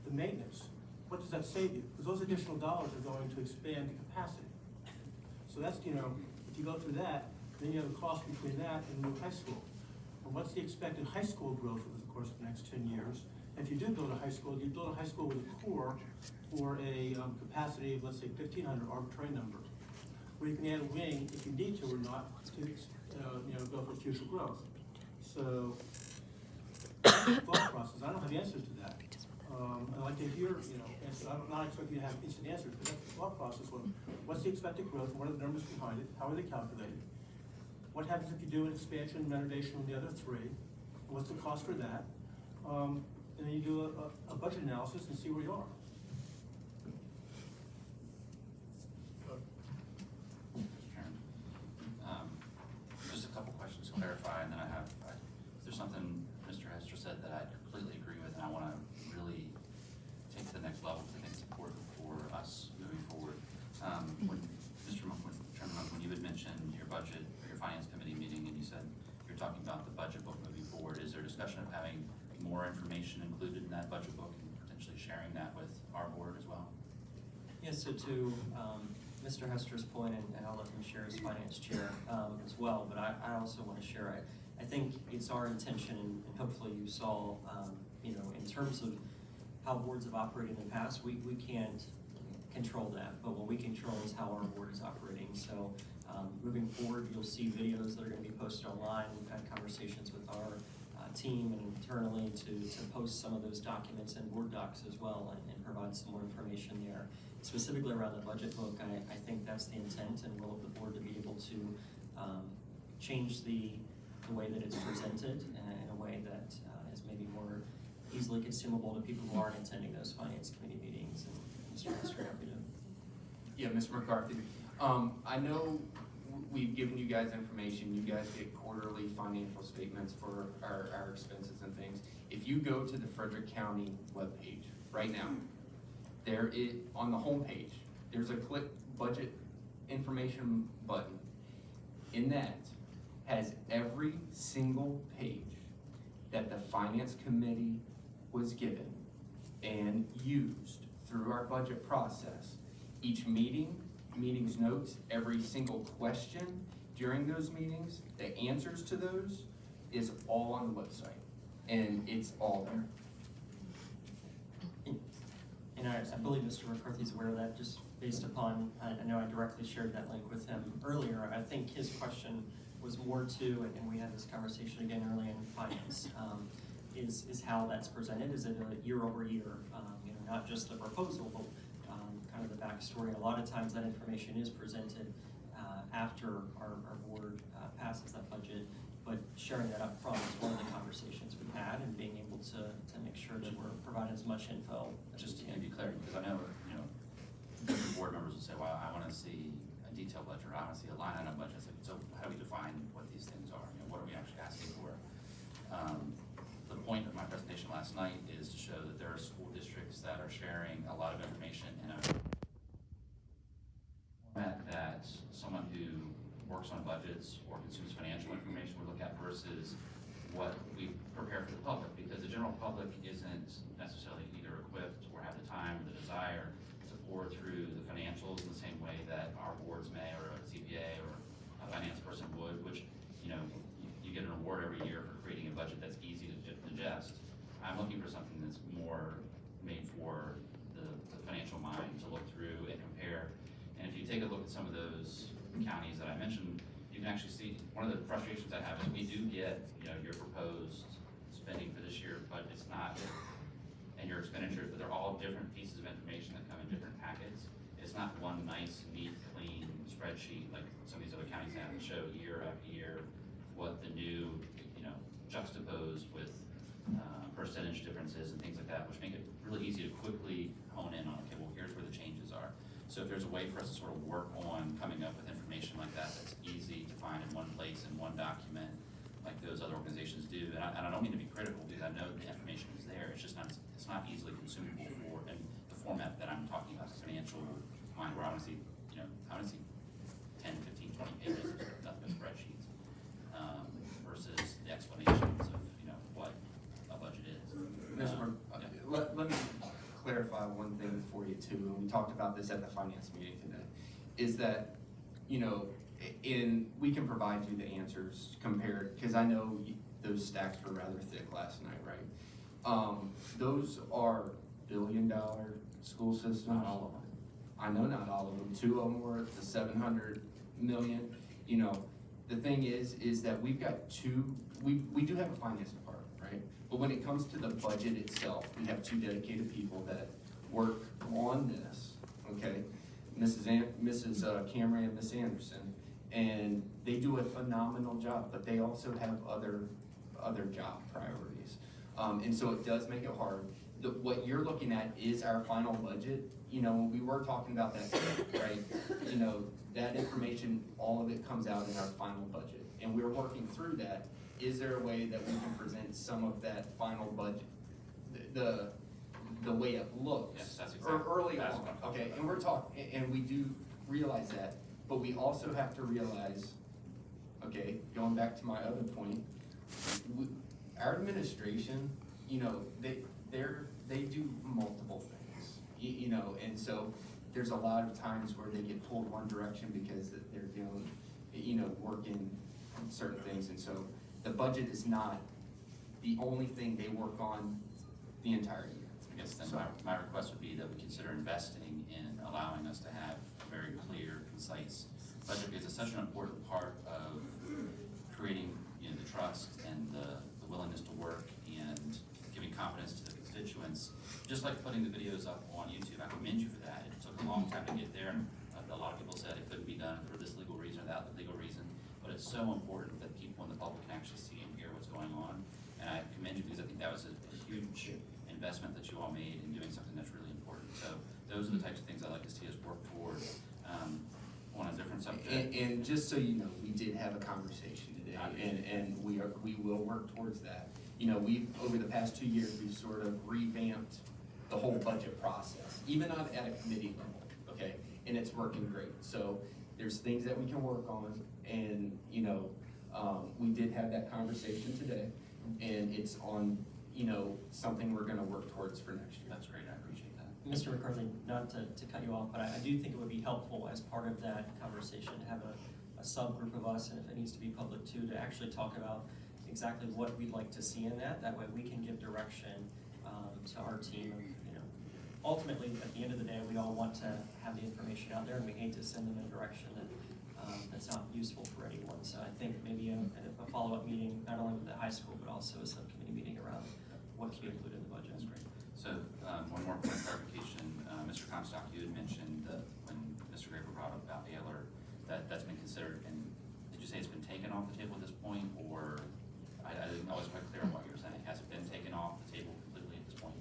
the maintenance, what does that save you? Because those additional dollars are going to expand the capacity. So that's, if you go through that, then you have a cost between that and the new high school. And what's the expected high school growth over the course of the next 10 years? And if you do build a high school, you build a high school with a core for a capacity of, let's say, 1,500 arbitrary number, where you can add a wing if you need to or not to go for future growth. So, thought process, I don't have answers to that. I'd like to hear, answers. I'm not expecting you to have instant answers, but that's the thought process. What's the expected growth? What are the numbers behind it? How are they calculated? What happens if you do an expansion and renovation on the other three? And what's the cost for that? And then you do a budget analysis and see where you are. Just a couple questions to clarify, and then there's something Mr. Hester said that I completely agree with, and I want to really take to the next level because I think it's important for us moving forward. Chairman Monk, when you had mentioned your budget, or your finance committee meeting, and you said you're talking about the budget book moving forward, is there discussion of having more information included in that budget book and potentially sharing that with our board as well? Yes, so to Mr. Hester's point, and I'll let him share his finance chair as well, but I also want to share, I think it's our intention, and hopefully you saw, in terms of how boards have operated in the past, we can't control that, but what we control is how our board is operating. So moving forward, you'll see videos that are going to be posted online. We've had conversations with our team and internally to post some of those documents in Word docs as well and provide some more information there. Specifically around the budget book, I think that's the intent and will of the board to be able to change the way that it's presented in a way that is maybe more easily consumable to people who aren't attending those finance committee meetings. And Mr. Lester, happy to. Yeah, Mr. McCarthy, I know we've given you guys information, you guys get quarterly financial statements for our expenses and things. If you go to the Frederick County webpage right now, on the homepage, there's a click budget information button. In that has every single page that the finance committee was given and used through our budget process. Each meeting's notes, every single question during those meetings, the answers to those is all on the website, and it's all there. And I believe Mr. McCarthy's aware of that, just based upon, I know I directly shared that link with him earlier. I think his question was more to, and we had this conversation again earlier in finance, is how that's presented. Is it a year over year? Not just the proposal, but kind of the backstory. A lot of times that information is presented after our board passes that budget, but sharing that up front is one of the conversations we've had, and being able to make sure that we're providing as much info. Just to give you clarity, because I know, different board members will say, well, I want to see a detailed ledger, I want to see a line item budget. So how do we define what these things are? What are we actually asking for? The point of my presentation last night is to show that there are school districts that are sharing a lot of information in a format that someone who works on budgets or consumes financial information would look at versus what we prepare for the public, because the general public isn't necessarily either equipped or have the time or the desire to pour through the financials in the same way that our boards may, or a CPA or a finance person would, which, you get an award every year for creating a budget that's easy to digest. I'm looking for something that's more made for the financial mind to look through and compare. And if you take a look at some of those counties that I mentioned, you can actually see, one of the frustrations I have is we do get, your proposed spending for this year, but it's not, and your expenditures, but they're all different pieces of information that come in different packets. It's not one nice, neat, clean spreadsheet like some of these other counties have that show year after year what the new, juxtaposed with percentage differences and things like that, which make it really easy to quickly hone in on, okay, well, here's where the changes are. So if there's a way for us to sort of work on coming up with information like that that's easy to find in one place, in one document, like those other organizations do, and I don't mean to be critical, because I know the information is there, it's just not, it's not easily consumable for, in the format that I'm talking about, the financial mind, where I want to see, I want to see 10, 15, 20 pages of nothing but spreadsheets, versus the explanations of, what a budget is. Let me clarify one thing for you too, and we talked about this at the finance meeting today, is that, we can provide you the answers compared, because I know those stacks were rather thick last night, right? Those are billion-dollar school systems. Not all of them. I know not all of them. 2 of them were at the 700 million. The thing is that we've got we do have a finance department, right? But when it comes to the budget itself, we have 2 dedicated people that work on this, okay? Mrs. Camry and Miss Anderson, and they do a phenomenal job, but they also have other job priorities. And so it does make it hard. What you're looking at is our final budget. When we were talking about that, right? That information, all of it comes out in our final budget, and we're working through that. Is there a way that we can present some of that final budget, the way it looks? Yes, that's exactly. Early that's on, what I'm okay, talking and we're talking, and we do realize that, but we also have to realize, okay, going back to my other point, our administration, they do multiple things, and so there's a lot of times where they get pulled one direction because they're doing, working on certain things, and so the budget is not the only thing they work on the entire year. guess then my request would be that we consider investing in allowing us to have a very clear, concise budget, because it's such an important part of creating, you know, the trust and the willingness to work and giving confidence to the constituents. Just like putting the videos up on YouTube, I commend you for that. It took a long time to get there, and a lot of people said it couldn't be done for this legal reason or that legal reason, but it's so important that people in the public can actually see and hear what's going on. And I commend you because I think that was a huge investment that you all made in doing something that's really important. So those are the types of things I'd like to see us work toward. On a different subject. And just so you know, we did have a conversation today, and we will work towards that. You know, over the past 2 years, we've sort of revamped the whole budget process, even at a committee level, okay? And it's working great. So there's things that we can work on, and, you know, we did have that conversation today, and it's on, you know, something we're gonna work towards for next year. That's great, I appreciate that. Mr. McCarthy, not to cut you off, but I do think it would be helpful as part of that conversation to have a subgroup of us, and if it needs to be public too, to actually talk about exactly what we'd like to see in that. That way we can give direction to our team. You know, ultimately, at the end of the day, we all want to have the information out there, and we hate to send them in a direction that's not useful for anyone. So I think maybe a follow-up meeting, not only with the high school, but also a subcommittee meeting around what can be included in the budget. That's great. So, one more point of clarification. Mr. Comstock, you had mentioned that when Mr. Graper brought up about Baylor, that's been considered, and did you say it's been taken off the table at this point, or I wasn't quite clear on what you were saying. Has it been taken off the table completely at this point?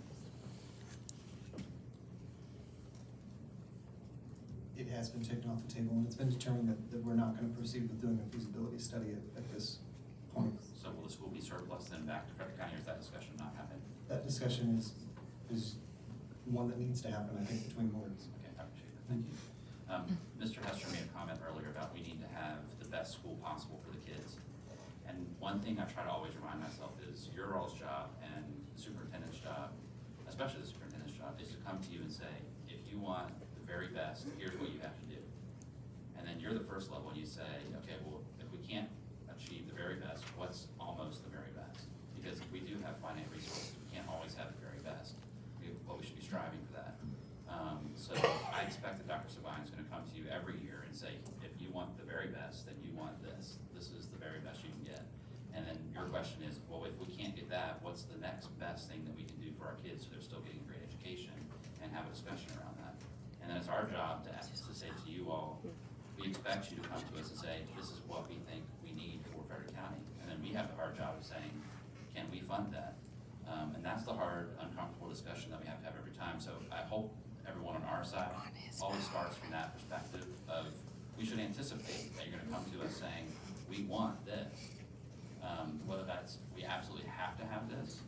It has been taken off the table, and it's been determined that we're not gonna proceed with doing a feasibility study at this point. So will the school be surplus then back to Frederick County, or is that discussion not happening? That discussion is one that needs to happen, I think, between boards. Okay, I appreciate that, thank you. Mr. Hester made a comment earlier about we need to have the best school possible for the kids. And one thing I try to always remind myself is your all's job and the superintendent's job, especially the superintendent's job, is to come to you and say, if you want the very best, here's what you have to do. And then you're the first level, and you say, okay, well, if we can't achieve the very best, what's almost the very best? Because we do have finite resources, we can't always have the very best. But we should be striving for that. So I expect that Dr. Sabine is going to come to you every year and say, if you want the very best, then you want this. This is the very best you can get. And then your question is, well, if we can't get that, what's the next best thing that we can do for our kids so they're still getting great education, and have a discussion around that. And then it's our job to say to you all, we expect you to come to us and say, this is what we think we need for Frederick County. And then we have the hard job of saying, can we fund that? And that's the hard, uncomfortable discussion that we have to have every time. So I hope everyone on our side always starts from that perspective of, we should anticipate that you're gonna come to us saying, we want this. Whether that's, we absolutely have to have this,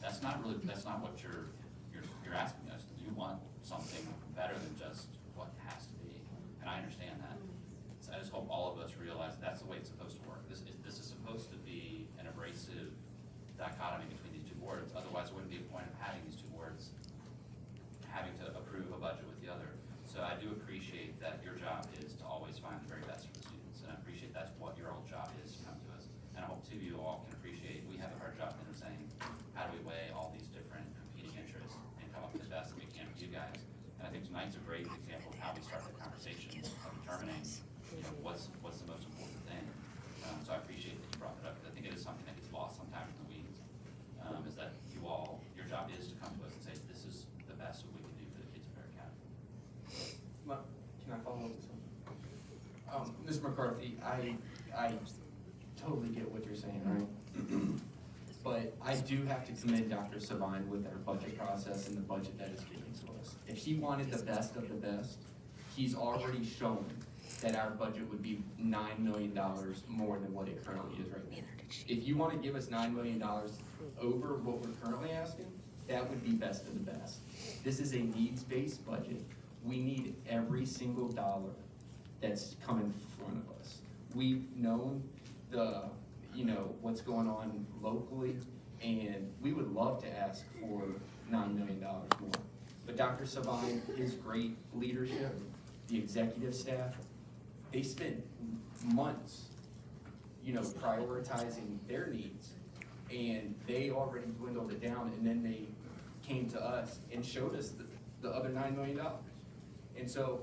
that's not what you're asking us. You want something better than just what has to be. And I understand that. So I just hope all of us realize that's the way it's supposed to work. This is supposed to be an abrasive dichotomy between these two boards. Otherwise, there wouldn't be a point of having these two boards having to approve a budget with the other. So I do appreciate that your job is to always find the very best for the students, and I appreciate that's what your old job is to come to us. And I hope too you all can appreciate we have a hard job in saying, how do we weigh all these different competing interests and come up with the best that we can for you guys? And I think tonight's a great example of how we start the conversation of determining, you know, what's the most important thing. So I appreciate that you brought it up, because I think it is something that gets lost sometimes in the weeds. Is that your job is to come to us and say, this is the best that we can do for the kids of Frederick County. Can I follow up with something? Ms. McCarthy, I totally get what you're saying, right? But I do have to commend Dr. Sabine with our budget process and the budget that is given to us. If he wanted the best of the best, he's already shown that our budget would be $9 million more than what it currently is right now. If you want to give us $9 million over what we're currently asking, that would be best of the best. This is a needs-based budget. We need every single dollar that's come in front of us. We've known what's going on locally, and we would love to ask for $9 million more. But Dr. Sabine, his great leadership, the executive staff, they spent months, prioritizing their needs, and they already dwindled it down, and then they came to us and showed us the other $9 million. And so,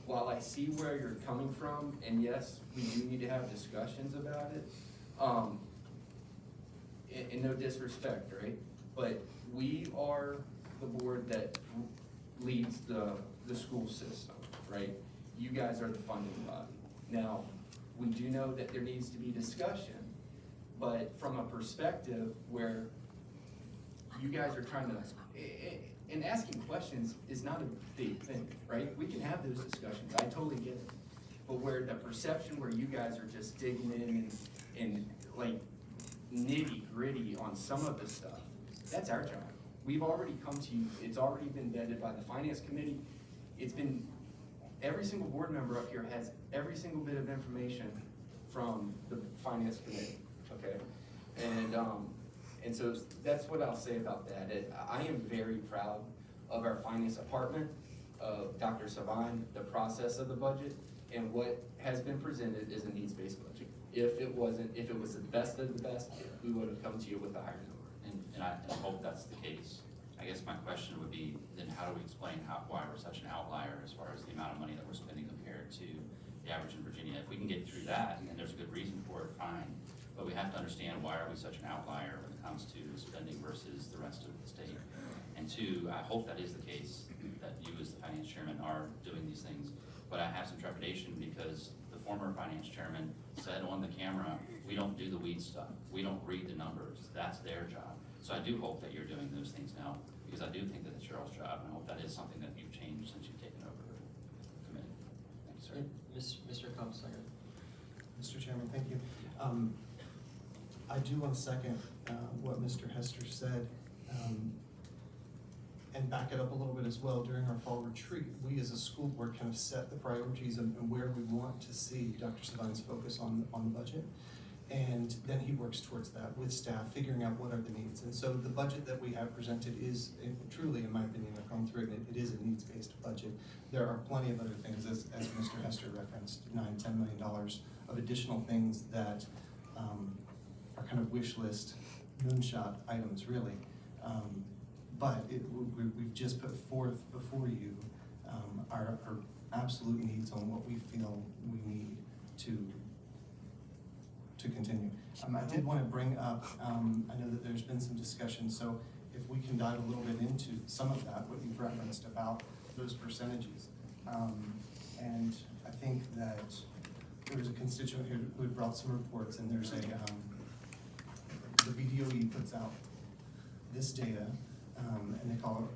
while I see where you're coming from, and yes, we do need to have discussions about it, and no disrespect, right? But we are the board that leads the school system, right? You guys are the funding body. Now, we do know that there needs to be discussion, but from a perspective where you guys are trying to, and asking questions is not a big thing, right? We can have those discussions, I totally get it. But where the perception where you guys are just digging in and like nitty gritty on some of the stuff, that's our job. We've already come to you, it's already been vetted by the finance committee. It's been, every single board member up here has every single bit of information from the finance committee, okay? And so that's what I'll say about that. I am very proud of our finance department, of Dr. Savan, the process of the budget, and what has been presented is a needs-based budget. If it was the best of the best, we would have come to you with a higher number. And I hope that's the case. I guess my question would be, then how do we explain why we're such an outlier as far as the amount of money that we're spending compared to the average in Virginia? If we can get through that, and there's a good reason for it, fine. But we have to understand, why are we such an outlier when it comes to spending versus the rest of the state? And two, I hope that is the case, that you as the finance chairman are doing these things. But I have some trepidation because the former finance chairman said on the camera, we don't do the weed stuff. We don't read the numbers. That's their job. So I do hope that you're doing those things now, because I do think that it's Cheryl's job, and I hope that is something that you've changed since you've taken over the committee. Thank you, sir. Mr. Comstocker. Mr. Chairman, thank you. I do want to second what Mr. Hester said, and back it up a little bit as well. During our fall retreat, we as a school board kind of set the priorities and where we want to see Dr. Savan's focus on the budget. And then he works towards that with staff, figuring out what are the needs. And so the budget that we have presented is truly, in my opinion, I've gone through it, and it is a needs-based budget. There are plenty of other things, as Mr. Hester referenced, $9–10 million of additional things that are kind of wish list, moonshot items, really. But we've just put forth before you our absolute needs on what we feel we need to continue. I did want to bring up, I know that there's been some discussion, so if we can dive a little bit into some of that, what you've referenced about those percentages. And I think that there was a constituent who had brought some reports, and there's the VDOE puts out this data, and they call it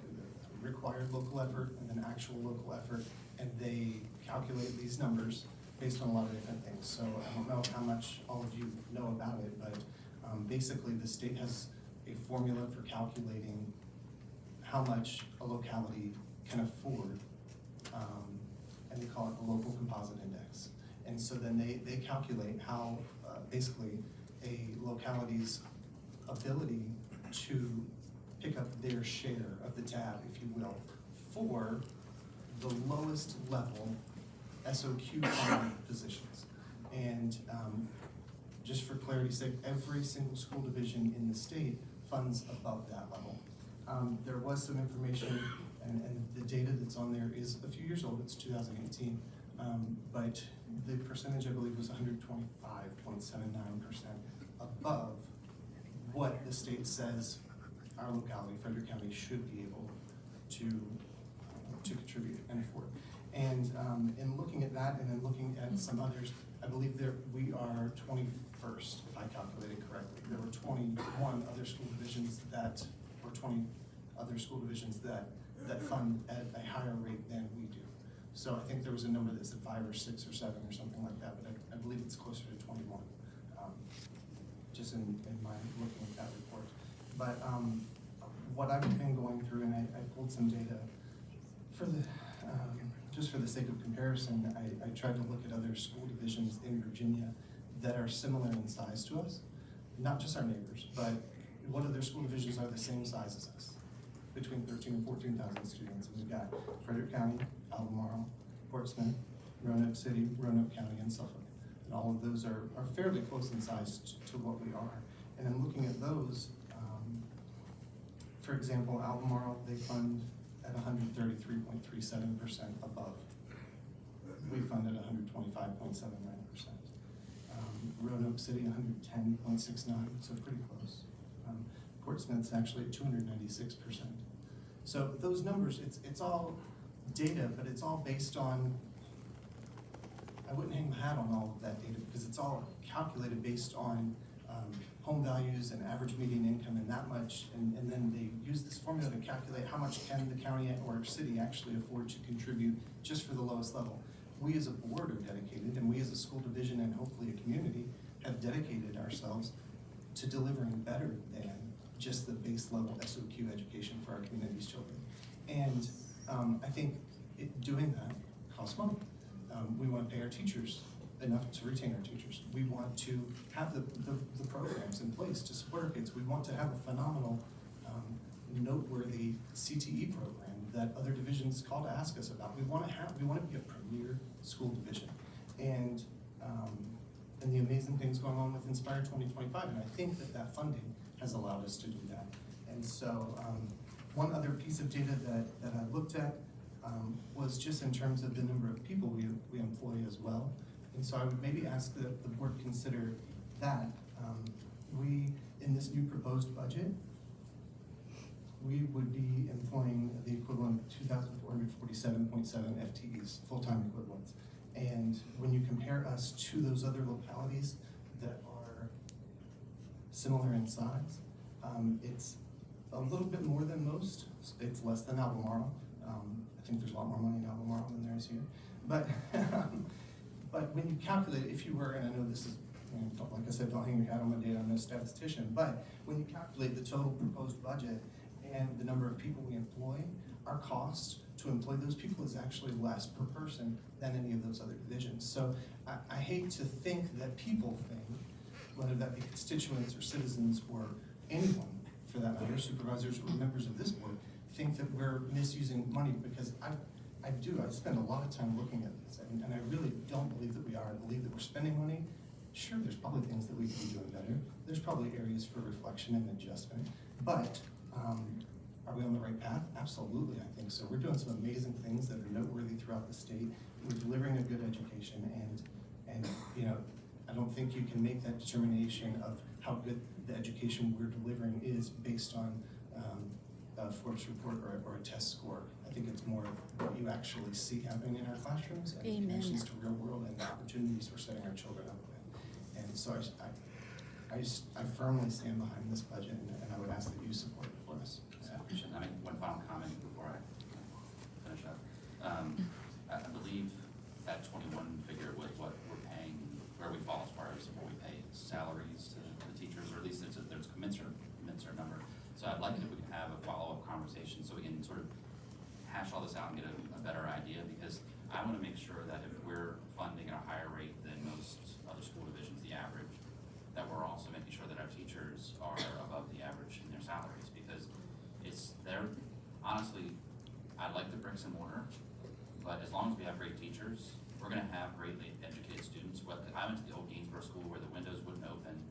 required local effort and then actual local effort, and they calculate these numbers based on a lot of different things. So I don't know how much all of you know about it, but basically the state has a formula for calculating how much a locality can afford, and they call it the local composite index. And so then they calculate how basically a locality's ability to pick up their share of the tab, if you will, for the lowest level SOQ positions. And just for clarity's sake, every single school division in the state funds above that level. There was some information, and the data that's on there is a few years old, it's 2018, but the percentage, I believe, was 125.79% above what the state says our locality, Frederick County, should be able to contribute and afford. And in looking at that and then looking at some others, I believe we are 21st, if I calculated correctly. There were 21 other school divisions that fund at a higher rate than we do. So I think there was a number that said 5 or 6 or 7 or something like that, but I believe it's closer to 21, just in my looking at that report. But what I've been going through, and I pulled some data for the, just for the sake of comparison, I tried to look at other school divisions in Virginia that are similar in size to us, not just our neighbors, but what other school divisions are the same size as us, between 13 and 14,000 students. And we've got Frederick County, Albemarle, Portsmouth, Roanoke City, Roanoke County, and Suffolk. And all of those are fairly close in size to what we are. And then looking at those, For example, Albemarle, they fund at 133.37% above. We fund at 125.79%. Roanoke City, 110.69, so pretty close. Portsmouth's actually at 296%. So those numbers, it's all data, but it's all based on, I wouldn't hang my hat on all of that data because it's all calculated based on home values and average median income and that much, and then they use this formula to calculate how much can the county or city actually afford to contribute just for the lowest level. We as a board are dedicated, and we as a school division and hopefully a community have dedicated ourselves to delivering better than just the base level SOQ education for our community's children. And I think doing that costs money. We want to pay our teachers enough to retain our teachers. We want to have the programs in place to support our kids. We want to have a phenomenal, noteworthy CTE program that other divisions call to ask us about. We want to be a premier school division. And the amazing things going on with Inspire 2025, and I think that funding has allowed us to do that. And so one other piece of data that I looked at was just in terms of the number of people we employ as well. And so I would maybe ask that the board consider that. We, in this new proposed budget, we would be employing the equivalent of 2,447.7 FTEs, full-time equivalents. And when you compare us to those other localities that are similar in size, it's a little bit more than most. It's less than Albemarle. I think there's a lot more money in Albemarle than there is here. But but when you calculate, if you were, and I know this is, like I said, don't hang your hat on my data, I'm no statistician, but when you calculate the total proposed budget and the number of people we employ, our cost to employ those people is actually less per person than any of those other divisions. So I hate to think that people think, whether that be constituents or citizens or anyone for that matter, supervisors or members of this board, think that we're misusing money, because I spend a lot of time looking at this, and I really don't believe that we are. I believe that we're spending money. Sure, there's probably things that we could be doing better. There's probably areas for reflection and adjustment, but are we on the right path? Absolutely, I think so. We're doing some amazing things that are noteworthy throughout the state. We're delivering a good education, and I don't think you can make that determination of how good the education we're delivering is based on a Forbes report or a test score. I think it's more of what you actually see happening in our classrooms and connections to real world and the opportunities we're setting our children up with. And so I firmly stand behind this budget, and I would ask that you support it for us. I appreciate that. I mean, one final comment before I finish up. I believe that 21 figure was what we're paying, where we fall as far as what we pay salaries to the teachers, or at least there's a commensurate number. So I'd like it if we could have a follow-up conversation so we can sort of hash all this out and get a better idea, because I want to make sure that if we're funding at a higher rate than most other school divisions, the average, that we're also making sure that our teachers are above the average in their salaries, because honestly, I like the bricks and mortar, but as long as we have great teachers, we're gonna have greatly educated students. I went to the old Gainsborough school where the windows wouldn't open,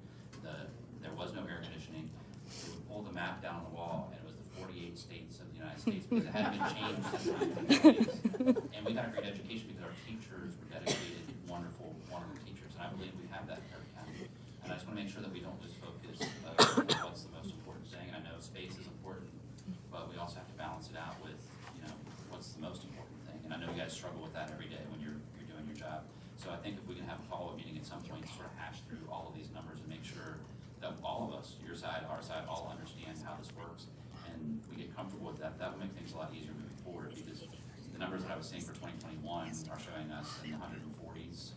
there was no air conditioning. They would pull the map down the wall, and it was the 48 states of the United States, because it hadn't been changed since the 1950s. And we got a great education because our teachers were dedicated, wonderful teachers, and I believe we have that in Perry County. And I just want to make sure that we don't lose focus of what's the most important thing. And I know space is important, but we also have to balance it out with, what's the most important thing. And I know you guys struggle with that every day when you're doing your job. So I think if we can have a follow-up meeting at some point to sort of hash through all of these numbers and make sure that all of us, your side, our side, all understand how this works, and we get comfortable with that, that will make things a lot easier moving forward, because the numbers that I was seeing for 2021 are showing us in the 140s%,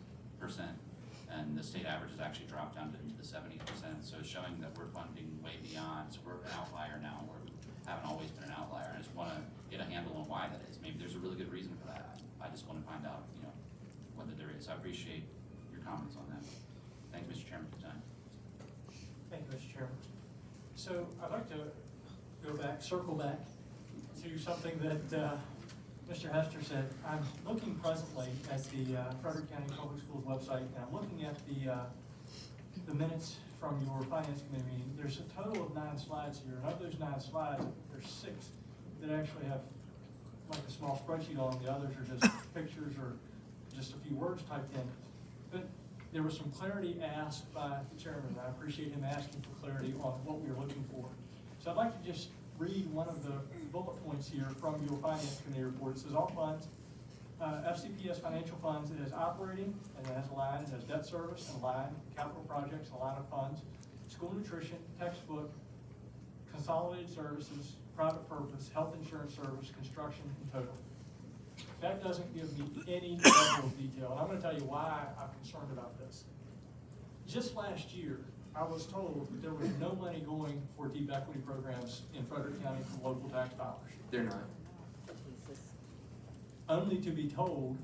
and the state average has actually dropped down into the 70%. So it's showing that we're funding way beyond. So we're an outlier now, where we haven't always been an outlier. I just want to get a handle on why that is. Maybe there's a really good reason for that. I just want to find out, what the there is. So I appreciate your comments on that. Thank you, Mr. Chairman, for your time. Thank you, Mr. Chairman. So I'd like to circle back to something that Mr. Hester said. I'm looking presently at the Frederick County Public Schools website, and I'm looking at the minutes from your finance committee meeting. There's a total of 9 slides here, and of those 9 slides, there's 6 that actually have like a small spreadsheet on them. The others are just pictures or just a few words typed in. But there was some clarity asked by the chairman, and I appreciate him asking for clarity on what we were looking for. So I'd like to just read one of the bullet points here from your finance committee report. It says all funds, FCPS financial funds, it has operating, and it has a line, it has debt service, and a line, capital projects, a line of funds, school nutrition, textbook, consolidated services, private purpose, health insurance service, construction, and total. That doesn't give me any level of detail, and I'm gonna tell you why I'm concerned about this. Just last year, I was told that there was no money going for deep equity programs in Frederick County from local tax dollars. They're not. Only to be told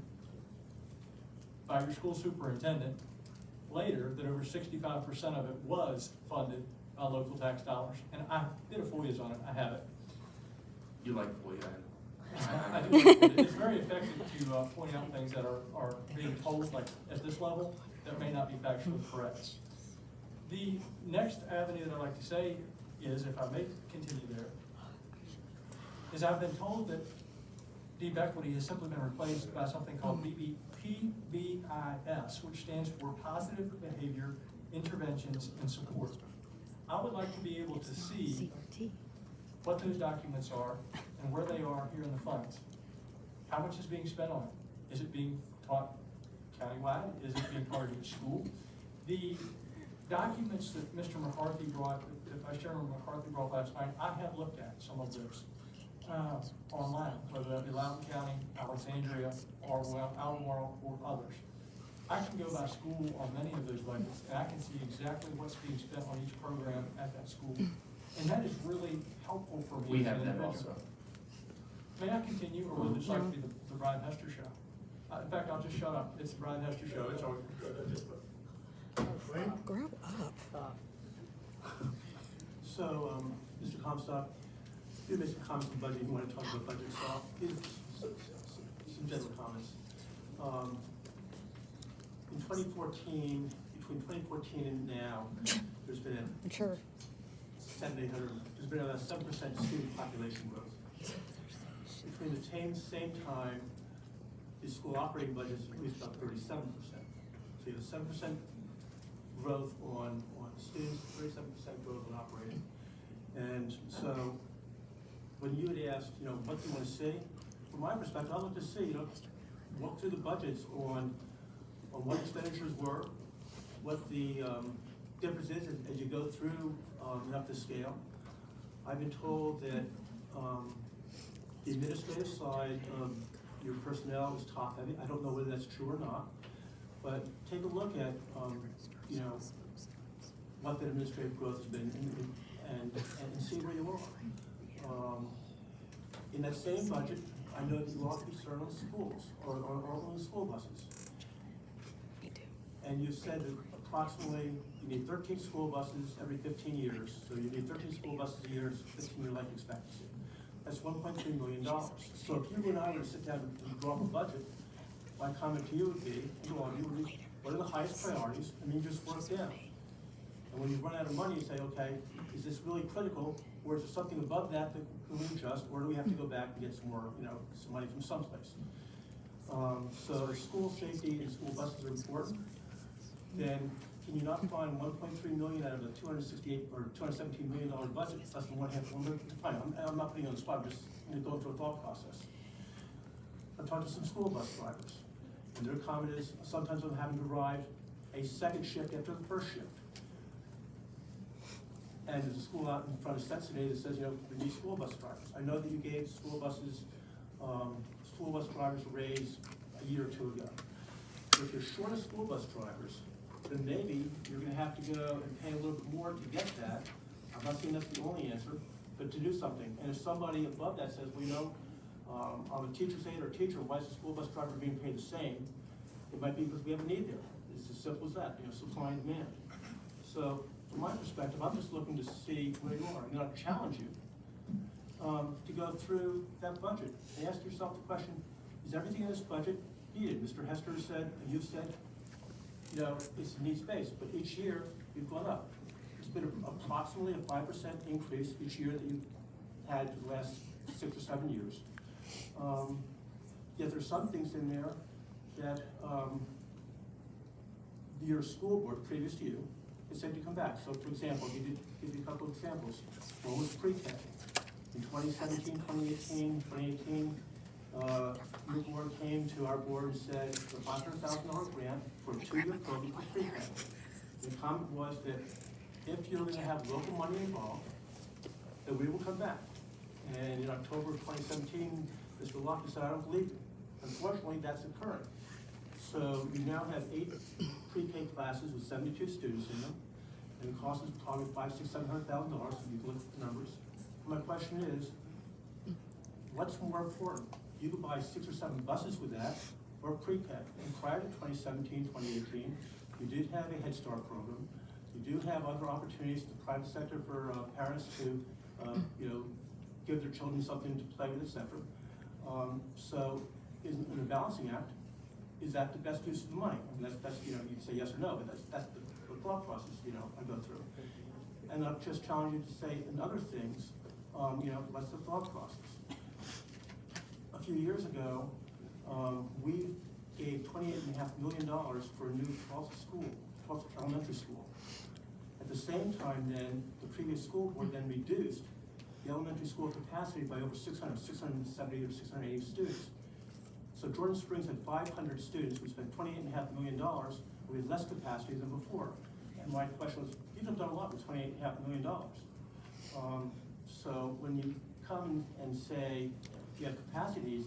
by your school superintendent later that over 65% of it was funded by local tax dollars. And I did a FOIAs on it, I have it. You like the way I do like it. It's very effective to point out things that are being told, like at this level, that may not be factually correct. The next avenue that I'd like to say is, if I may continue there, is I've been told that deep equity has simply been replaced by something called PBIS, which stands for Positive Behavior Interventions and Support. I would like to be able to see what those documents are and where they are here in the funds. How much is being spent on it? Is it being taught countywide? Is it being taught at each school? The documents that Mr. McCarthy brought, that Vice Chairman McCarthy brought last night, I have looked at some of those online, whether that be Loudoun County, Alexandria, or Albemarle, or others. I can go by school on many of those budgets, and I can see exactly what's being spent on each program at that school. And that is really helpful for me. We have as an that individual. also. May I continue, or will it just like to be the Brian Hester show? In fact, I'll just shut up. It's the Brian Hester show. It's always. Grow up. So, Mr. Comstock, you made some comments on budget. You want to talk about budget itself? Some general comments. In 2014, between 2014 and now, there's been a 700, there's been about 7% student population growth. Between the same time, the school operating budget is increased about 37%. So you have a 7% growth on students, 37% growth on operating. And so when you had asked, what do you want to see? From my perspective, I'd like to see, walk through the budgets on what expenditures were, what the difference is as you go through and up the scale. I've been told that the administrative side of your personnel is top heavy. I don't know whether that's true or not, but take a look at what the administrative growth has been and see where you are. In that same budget, I know that you are concerned on schools or on the school buses. And you said that approximately you need 13 school buses every 15 years. So you need 13 school buses a year, 15-year life expectancy. That's $1.3 million. So if you and I were to sit down and draw up a budget, my comment to you would be, what are the highest priorities? And then you just work down. And when you run out of money, you say, okay, is this really critical, or is there something above that that we adjust, or do we have to go back and get some more, some money from someplace? So school safety and school buses are important. Then can you not find 1.3 million out of a $268 or $217 million budget, less than $1.5 million? Fine, I'm not putting you on the spot, I'm just going through a thought process. I've talked to some school bus drivers, and their comment is sometimes I'm having to ride a second shift after the first shift. And there's a school out in front of Cincinnati that says, we need school bus drivers. I know that you gave school bus drivers a raise a year or two ago. So if you're short of school bus drivers, then maybe you're gonna have to go and pay a little bit more to get that. I'm not saying that's the only answer, but to do something. And if somebody above that says, I'm a teacher's aide or a teacher, why is the school bus driver being paid the same? It might be because we have a need there. It's as simple as that, supply and demand. So from my perspective, I'm just looking to see where you are, and not challenge you to go through that budget and ask yourself the question, is everything in this budget needed? Mr. Hester said, and you've said, it's needs based, but each year you've gone up. been approximately a 5% increase each year that you've had the last 6 or 7 years. Yet there's some things in there that your school board previous to you has said to come back. So for example, give you a couple of examples. One was pre-K. In 2017, 2018, your board came to our board and said the $500,000 grant for a 2-year program for pre-K. The comment was that if you're gonna have local money involved, that we will come back. And in October of 2017, Mr. Locke said, I don't believe you. Unfortunately, that's occurring. So you now have 8 pre-K classes with 72 students in them, and the cost is probably $500,000, $600,000 if you look at the numbers. My question is, what's more important? You could buy 6 or 7 buses with that, or pre-K. And prior to 2017, 2018, you did have a Head Start program. You do have other opportunities in the private sector for parents to, give their children something to play with, etc. So, in a balancing act, is that the best use of the money? I mean, that's you can say yes or no, but that's the thought process, I go through. And I'll just challenge you to say in other things, what's the thought process? A few years ago, we gave $28.5 million for a new 12th elementary school. At the same time then, the previous school board then reduced the elementary school capacity by over 670 or 680 students. So Jordan Springs had 500 students. We spent $28.5 million with less capacity than before. And my question was, you have done a lot with $28.5 million. So when you come and say you have capacities,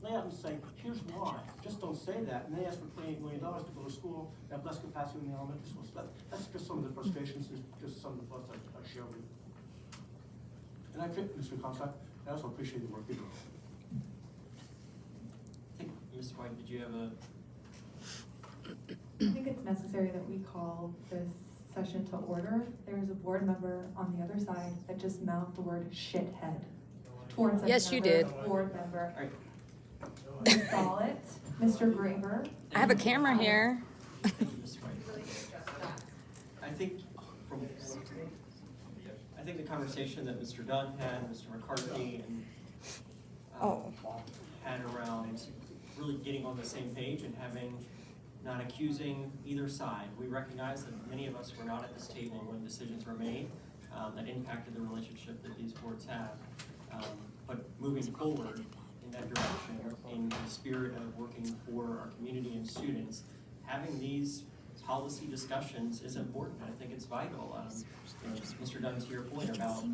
lay out and say, here's why. Just don't say that. And they ask for $28 million to go to school that have less capacity than the elementary school. So that's just some of the frustrations, just some of the thoughts I share with you. And I think, Mr. Comstock, I also appreciate the work you do. I think, Ms. White, did you have a? I think it's necessary that we call this session to order. There's a board member on the other side that just mouthed the word shithead towards Yes, you another did. board member. All right. We saw it. Mr. Graber. I have a camera here. Thank you, Ms. White. I think the conversation that Mr. Dunn had, Mr. McCarthy, and had around really getting on the same page and not accusing either side. We recognize that many of us were not at this table when decisions were made that impacted the relationship that these boards have. But moving forward in that direction, in the spirit of working for our community and students, having these policy discussions is important. I think it's vital. Mr. Dunn, to your point about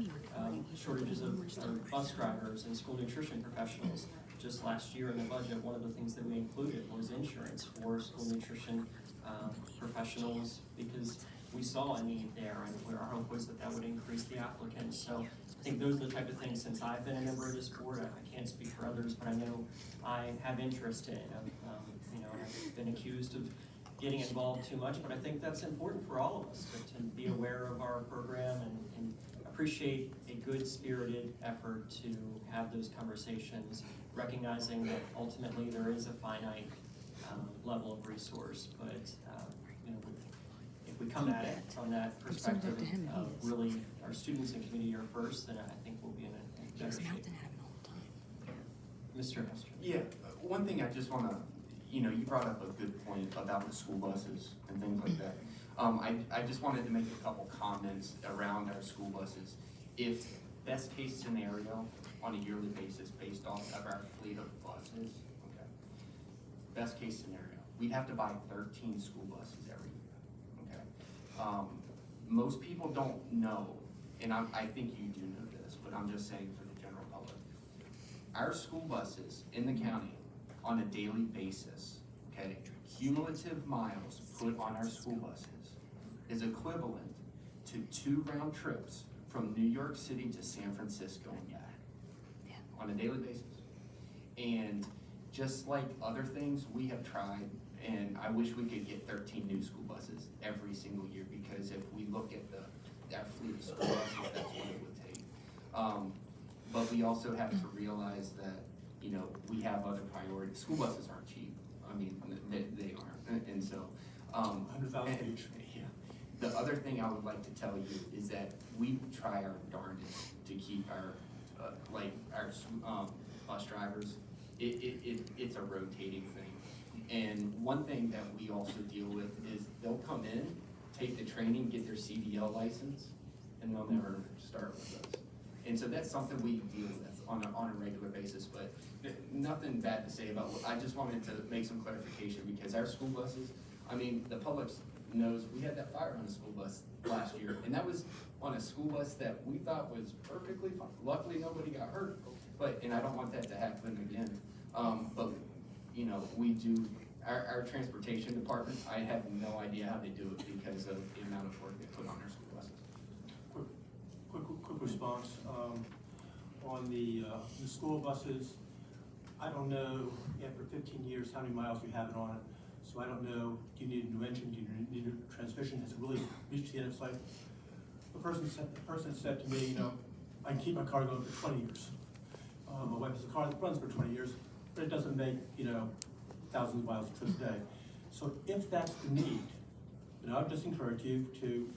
shortages of bus drivers and school nutrition professionals. Just last year in the budget, one of the things that we included was insurance for school nutrition professionals, because we saw a need there, and our hope was that would increase the applicants. So I think those are the type of things, since I've been a member of this board, I can't speak for others, but I know I have interest in. I've been accused of getting involved too much, but I think that's important for all of us to be aware of our program and appreciate a good spirited effort to have those conversations, recognizing that ultimately there is a finite level of resource, but if we come at it from that perspective of really our students and community are first, then I think we'll be in a better shape. Mr. Hester. Yeah, one thing I just want to, you brought up a good point about the school buses and things like that. I just wanted to make a couple comments around our school buses. If best case scenario on a yearly basis based off of our fleet of buses, okay, best case scenario, we'd have to buy 13 school buses every year, okay? Most people don't know, and I think you do know this, but I'm just saying for the general public. Our school buses in the county on a daily basis, okay, cumulative miles put on our school buses is equivalent to 2 round trips from New York City to San Francisco and back on a daily basis. And just like other things we have tried, and I wish we could get 13 new school buses every single year, because if we look at our fleet of school buses, that's what it would take. But we also have to realize that, we have other priorities. School buses aren't cheap. I mean, they aren't. And so, 100,000 each. Yeah. The other thing I would like to tell you is that we try our darndest to keep our, bus drivers, it's a rotating thing. And one thing that we also deal with is they'll come in, take the training, get their CDL license, and they'll never start with us. And so that's something we deal with on a regular basis, but nothing bad to say about, I just wanted to make some clarification because our school buses, I mean, the public knows, we had that fire on the school bus last year, and that was on a school bus that we thought was perfectly fine. Luckily, nobody got hurt, and I don't want that to happen again. But, you know, we do, our transportation department, I have no idea how they do it because of the amount of work they put on their school buses. Quick response, on the school buses, I don't know, after 15 years, how many miles you have it on it, so I don't know, do you need a new engine, do you need a transmission, has it really reached the end of its life? The person said to me, you know, I can keep my car going for 20 years. My wife has a car that runs for 20 years, but it doesn't make, you know, thousands of miles of trips a day. So if that's the need, you know, I would just encourage you to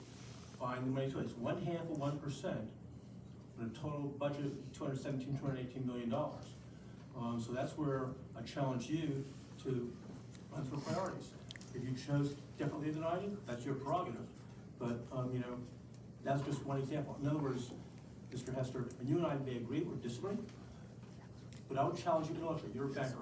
find the money to it. It's 1/2 of 1% on a total budget of $218 million. So that's where I challenge you to run through priorities. If you chose differently than I do, that's your prerogative. But, you know, that's just one example. In other words, Mr. Hester, and you and I may agree or disagree, but I would challenge you intellectually. You're a banker.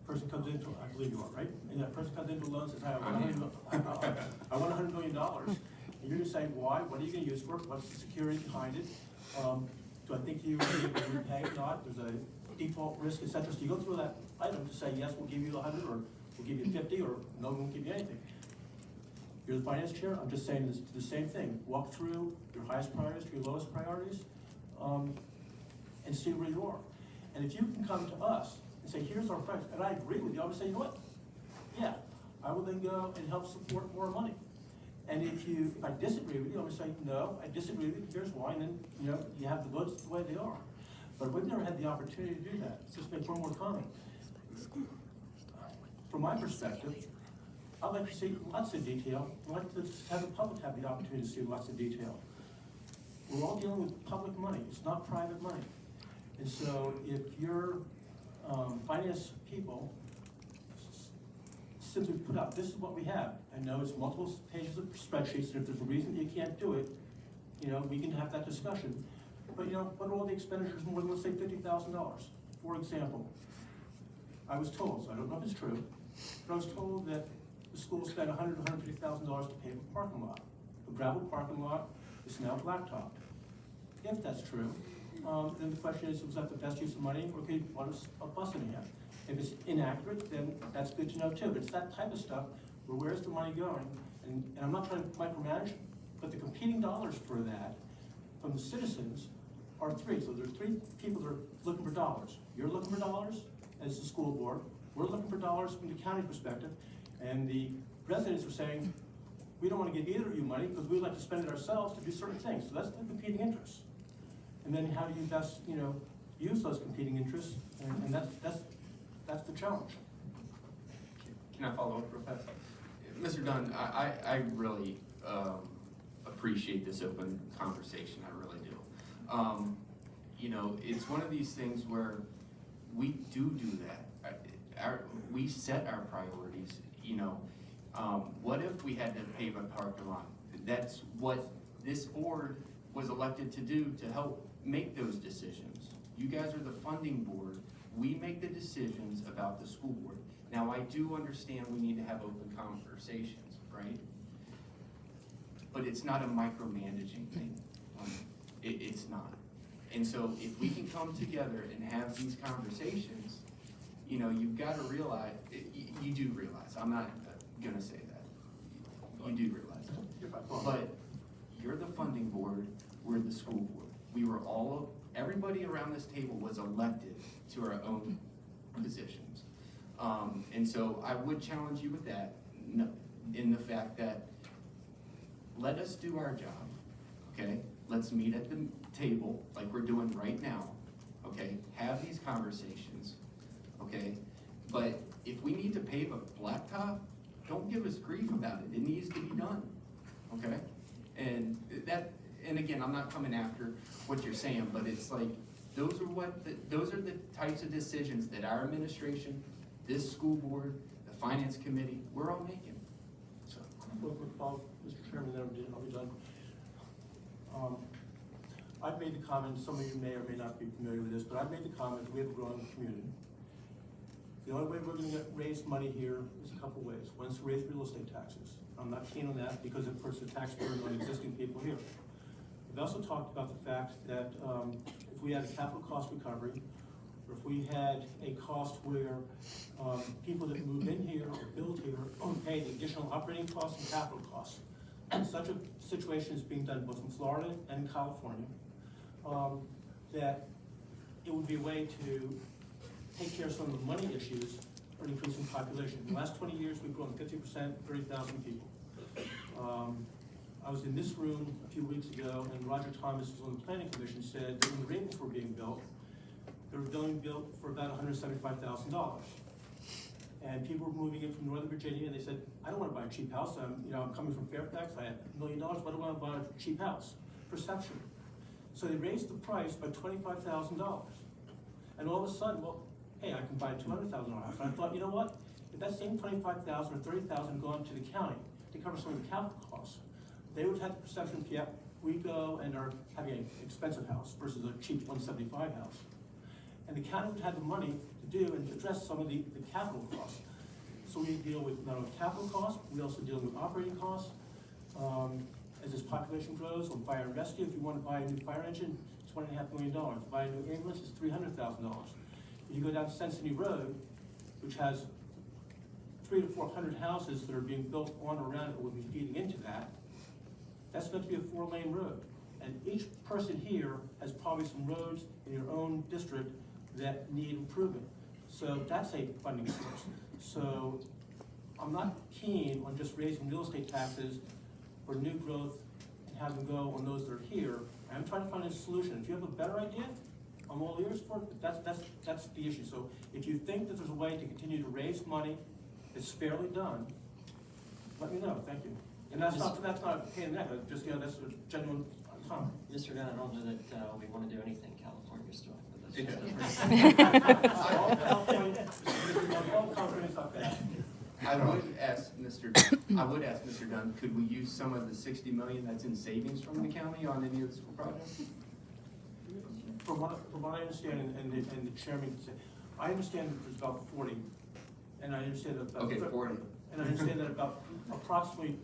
Person comes into, I believe you are, right? And that person comes into a loan and says, hey, I want $100 million. And you're gonna say, why? What are you gonna use for it? What's the security behind it? Do I think you will be able to repay or not? There's a default risk, et cetera. So you go through that item to say, yes, we'll give you 100, or we'll give you 50, or no, we won't give you anything. You're the finance chair, I'm just saying the same thing. Walk through your highest priorities to your lowest priorities, and see where you are. And if you can come to us and say, here's our price, and I agree with you, I would say, you know what? Yeah, I will then go and help support more money. And if I disagree with you, I'm gonna say, no, I disagree with you, here's why, and then, you know, you have the votes the way they are. But we've never had the opportunity to do that. Let's just make one more comment. From my perspective, I'd like to see lots of detail. I'd like to have the public have the opportunity to see lots of detail. We're all dealing with public money. It's not private money. And so if your finance people simply put out, this is what we have. I know it's multiple pages of spreadsheets, and if there's a reason you can't do it, you know, we can have that discussion. But you know, what are all the expenditures more than, let's say, $50,000? For example, I was told, so I don't know if it's true, but I was told that the school spent $100,000 to $150,000 to pave a parking lot. The gravel parking lot is now blacktopped. If that's true, then the question is, was that the best use of money, or could you want a bus and a half? If it's inaccurate, then that's good to know too. But it's that type of stuff where where's the money going? And I'm not trying to micromanage, but the competing dollars for that from the citizens are three. So there are three people that are looking for dollars. You're looking for dollars as the school board. We're looking for dollars from the county perspective. And the residents are saying, we don't want to give either of you money because we'd like to spend it ourselves to do certain things. So that's the competing interests. And then how do you best, you know, use those competing interests? And that's the challenge. Can I follow up real fast? Mr. Dunn, I really appreciate this open conversation, I really do. You know, it's one of these things where we do that. We set our priorities, you know. What if we had to pave a parking lot? That's what this board was elected to do, to help make those decisions. You guys are the funding board. We make the decisions about the school board. Now, I do understand we need to have open conversations, right? But it's not a micromanaging thing. It's not. And so if we can come together and have these conversations, you know, you've got to realize, you do realize, I'm not gonna say that. You do realize that. But you're the funding board, we're the school board. We were all, everybody around this table was elected to our own positions. And so I would challenge you with that, in the fact that let us do our job, okay? Let's meet at the table like we're doing right now, okay? Have these conversations, okay? But if we need to pave a blacktop, don't give us grief about it. It needs to be done, okay? And and again, I'm not coming after what you're saying, but it's like, those are the types of decisions that our administration, this school board, the finance committee, we're all making. So, Real quick, Bob, Mr. Chairman, then I'll be done. I've made the comment, some of you may or may not be familiar with this, but I've made the comment, we have a growing community. The only way we're gonna raise money here is a couple ways. One is to raise real estate taxes. I'm not keen on that because it puts the tax burden on existing people here. We've also talked about the fact that if we had a capital cost recovery, or if we had a cost where people that move in here or build here pay the additional operating costs and capital costs. And such a situation is being done both in Florida and in California, that it would be a way to take care of some of the money issues or increasing population. In the last 20 years, we've grown 50%, 30,000 people. I was in this room a few weeks ago, and Roger Thomas, who's on the planning commission, said that when the Ravens were being built, they were being built for about $175,000. And people were moving in from Northern Virginia, and they said, I don't want to buy a cheap house. I'm coming from Fairfax. I have $1 million. Why do I want to buy a cheap house? Perception. So they raised the price by $25,000. And all of a sudden, well, hey, I can buy a $200,000 house. And I thought, you know what? If that same $25,000 or $30,000 gone to the county to cover some of the capital costs, they would have the perception, yeah, we go and are having an expensive house versus a cheap 175 house. And the county would have the money to do and to address some of the capital costs. So we deal with not only capital costs, we also deal with operating costs. As this population grows, on fire and rescue, if you want to buy a new fire engine, it's $1.5 million. Buy a new ambulance, it's $300,000. If you go down Cincinnati Road, which has 300 to 400 houses that are being built on or around it, will be feeding into that, that's meant to be a 4-lane road. And each person here has probably some roads in your own district that need improvement. So that's a funding source. So I'm not keen on just raising real estate taxes for new growth and have them go on those that are here. I'm trying to find a solution. If you have a better idea, I'm all ears for it, but that's the issue. So if you think that there's a way to continue to raise money that's fairly done, let me know. Thank you. And that's not a pain in the neck. Just that's a genuine comment. Mr. Gunn, I don't know that we want to do anything California's doing, but Yeah. All California's not bad. I would ask Mr. Dunn, could we use some of the $60 million that's in savings from the county on any of the school projects? From what I understand, and the chairman said, I understand that there's about 40, and I understand that about Okay, 40. And I understand that about approximately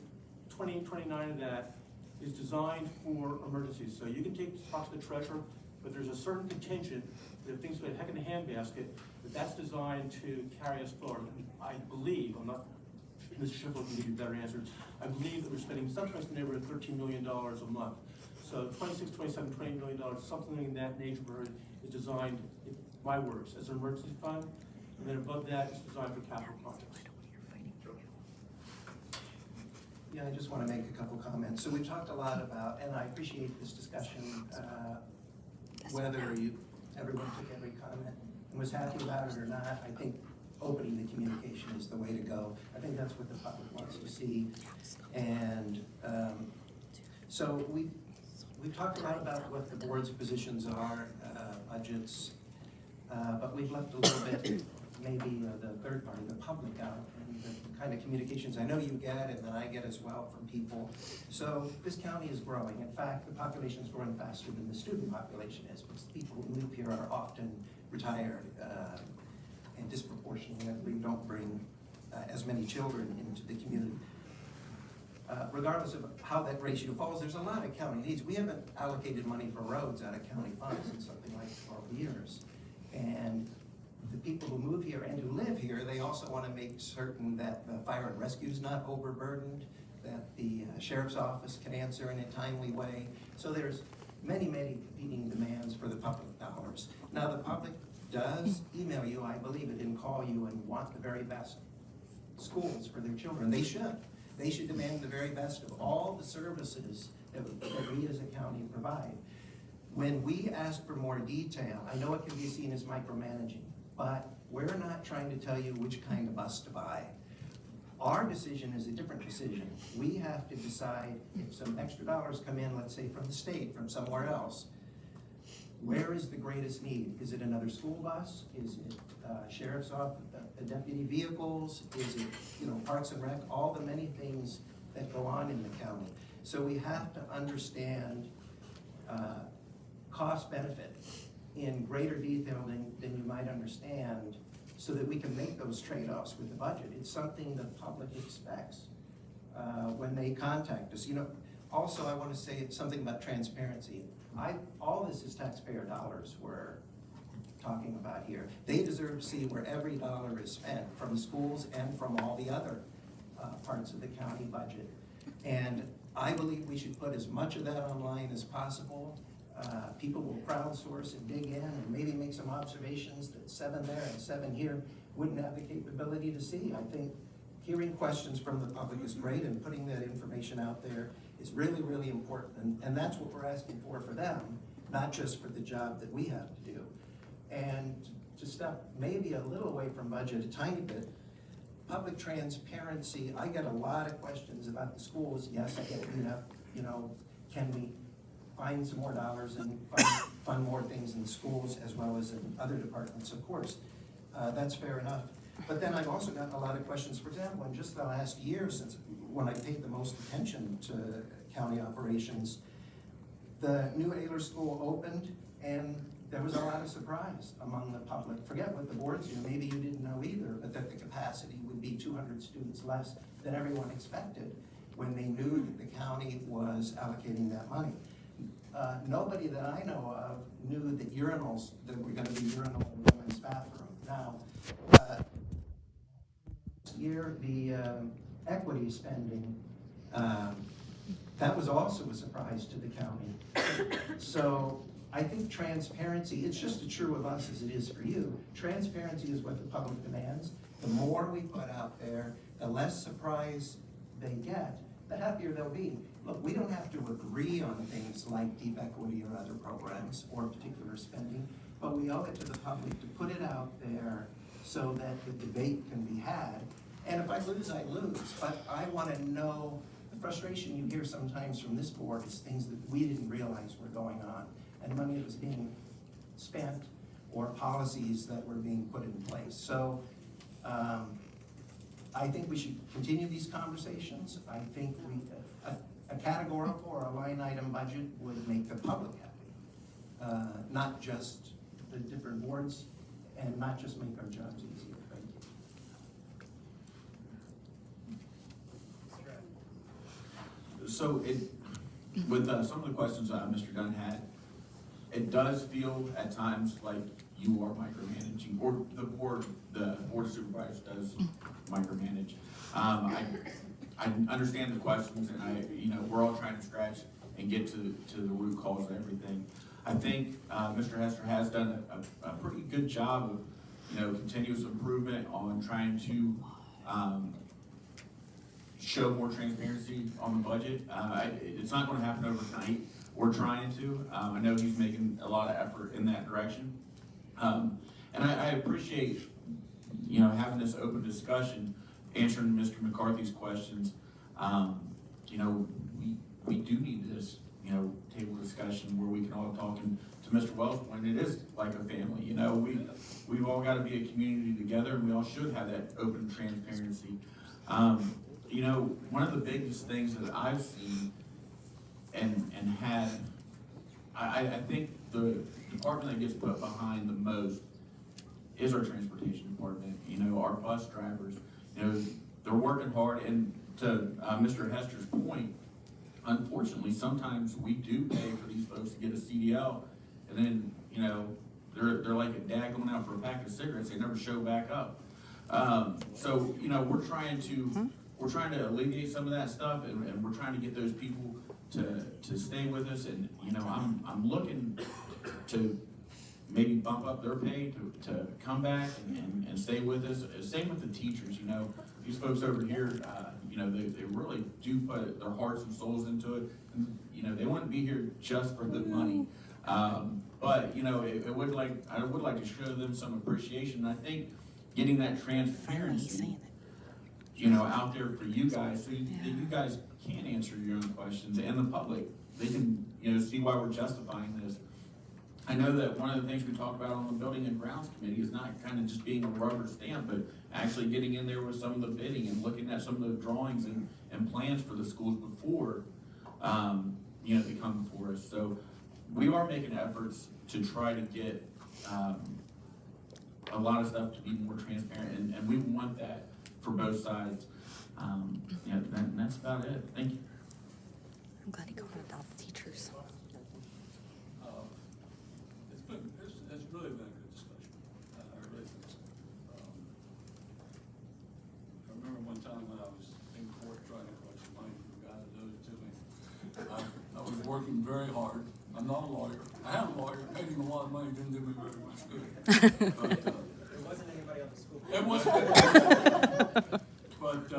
29 of that is designed for emergencies. So you can talk to the treasurer, but there's a certain contingent that if things go a heck in a handbasket, that's designed to carry us forward. And I believe, Mr. Schiffel can give you better answers, I believe that we're spending someplace in the neighborhood of $13 million a month. So 26, 27, $20 million, something in that neighborhood is designed, in my words, as an emergency fund. And then above that, it's designed for capital projects. Yeah, I just want to make a couple comments. So we've talked a lot about, and I appreciate this discussion, whether everyone took every comment and was happy about it or not. I think opening the communication is the way to go. I think that's what the public wants to see. And so we've talked a lot about what the board's positions are, budgets, but we've left a little bit, maybe the third party, the public out, and the kind of communications I know you get and that I get as well from people. So this county is growing. In fact, the population is growing faster than the student population is, because the people who move here are often retired and disproportionately don't bring as many children into the community. Regardless of how that ratio falls, there's a lot of county needs. We haven't allocated money for roads out of county funds in something like 12 years. And the people who move here and who live here, they also want to make certain that the fire and rescue is not overburdened, that the sheriff's office can answer in a timely way. So there's many, many competing demands for the public dollars. Now the public does email you, I believe it, and call you and want the very best schools for their children. They should. They should demand the very best of all the services that we as a county provide. When we ask for more detail, I know it can be seen as micromanaging, but we're not trying to tell you which kind of bus to buy. Our decision is a different decision. We have to decide if some extra dollars come in, let's say from the state, from somewhere else, where is the greatest need? Is it another school bus? Is it sheriff's office, deputy vehicles? Is it, Parks and Rec? All the many things that go on in the county. So we have to understand cost benefit in greater detail than you might understand, so that we can make those trade-offs with the budget. It's something the public expects when they contact us. Also, I want to say something about transparency. All this is taxpayer dollars we're talking about here. They deserve to see where every dollar is spent, from the schools and from all the other parts of the county budget. And I believe we should put as much of that online as possible. People will crowdsource and dig in and maybe make some observations that 7 there and 7 here wouldn't have the capability to see. I think hearing questions from the public is great, and putting that information out there is really, really important. And that's what we're asking for them, not just for the job that we have to do. And to step maybe a little away from budget a tiny bit, public transparency, I get a lot of questions about the schools. Yes, I get can we find some more dollars and fund more things in the schools as well as in other departments, of course. That's fair enough. But then I've also gotten a lot of questions, for example, in just the last year, since when I paid the most attention to county operations, the new Ayler School opened, and there was a lot of surprise among the public. Forget what the boards knew, maybe you didn't know either, but that the capacity would be 200 students less than everyone expected when they knew that the county was allocating that money. Nobody that I know of knew that urinals, that were gonna be urinal in the women's bathroom. Now, this year, the equity spending, that was also a surprise to the county. So I think transparency, it's just as true of us as it is for you. Transparency is what the public demands. The more we put out there, the less surprise they get, the happier they'll be. Look, we don't have to agree on things like deep equity or other programs or particular spending, but we owe it to the public to put it out there so that the debate can be had. And if I lose, I lose. But I want to know, the frustration you hear sometimes from this board is things that we didn't realize were going on, and money that was being spent or policies that were being put in place. So I think we should continue these conversations. I think a categorical or a line item budget would make the public happy, not just the different boards, and not just make our jobs easier. Thank you. So with some of the questions Mr. Dunn had, it does feel at times like you are micromanaging, or the board of supervisors does micromanage. I understand the questions, and we're all trying to scratch and get to the root cause of everything. I think Mr. Hester has done a pretty good job of continuous improvement on trying to show more transparency on the budget. It's not going to happen overnight. We're trying to. I know he's making a lot of effort in that direction, and I appreciate having this open discussion, answering Mr. McCarthy's questions. We do need this table discussion where we can all talk. And to Mr. Wells' point, it is like a family. We've all got to be a community together, and we all should have that open transparency. One of the biggest things that I've seen and had, I think the department that gets put behind the most is our transportation department. Our bus drivers, they're working hard, and to Mr. Hester's point, unfortunately, sometimes we do pay for these folks to get a CDL, and then, they're like a dad going out for a pack of cigarettes, they never show back up. So, we're trying to alleviate some of that stuff, and we're trying to get those people to stay with us, and, I'm looking to maybe bump up their pay to come back and stay with us. Same with the teachers, these folks over here, they really do put their hearts and souls into it. And, they wouldn't be here just for the money. But, I would like to show them some appreciation. I think getting that transparency out there for you guys, so that you guys can answer your own questions, and the public, they can, see why we're justifying this. I know that one of the things we talked about on the Building and Grounds Committee is not kind of just being a rubber stamp, but actually getting in there with some of the bidding and looking at some of the drawings and plans for the schools before, they come before us. So we are making efforts to try to get, a lot of stuff to be more transparent, and we want that for both sides. And that's about it. Thank you. I'm glad he called out the teachers. It's really been a good discussion. I really think so. I remember one time when I was in court trying to collect some money from the guy that owed it to me. I was working very hard. I'm not a lawyer. I am a lawyer, paid him a lot of money, didn't do me very much good. But, There wasn't anybody on the school. it wasn't. But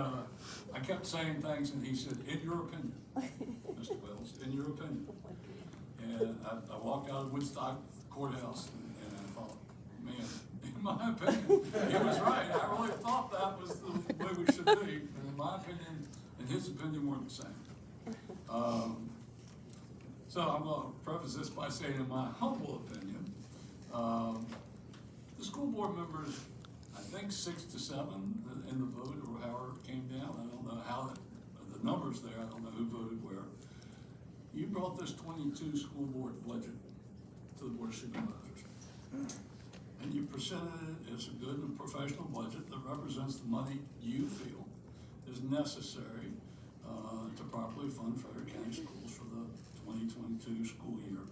I kept saying things, and he said, "In your opinion, Mr. Wells, in your opinion." And I walked out of Woodstock Courthouse, and I thought, man, in my opinion, he was right. I really thought that was the way we should be. And in my opinion and his opinion weren't the same. So I'm going to preface this by saying, in my humble opinion, the school board members, I think 6 to 7 in the vote, or however it came down. I don't know how the numbers there. I don't know who voted where. You brought this 22 school board budget to the board of supervisors, and you presented it as a good and professional budget that represents the money you feel is necessary to properly fund Frederick County schools for the 2022 school year.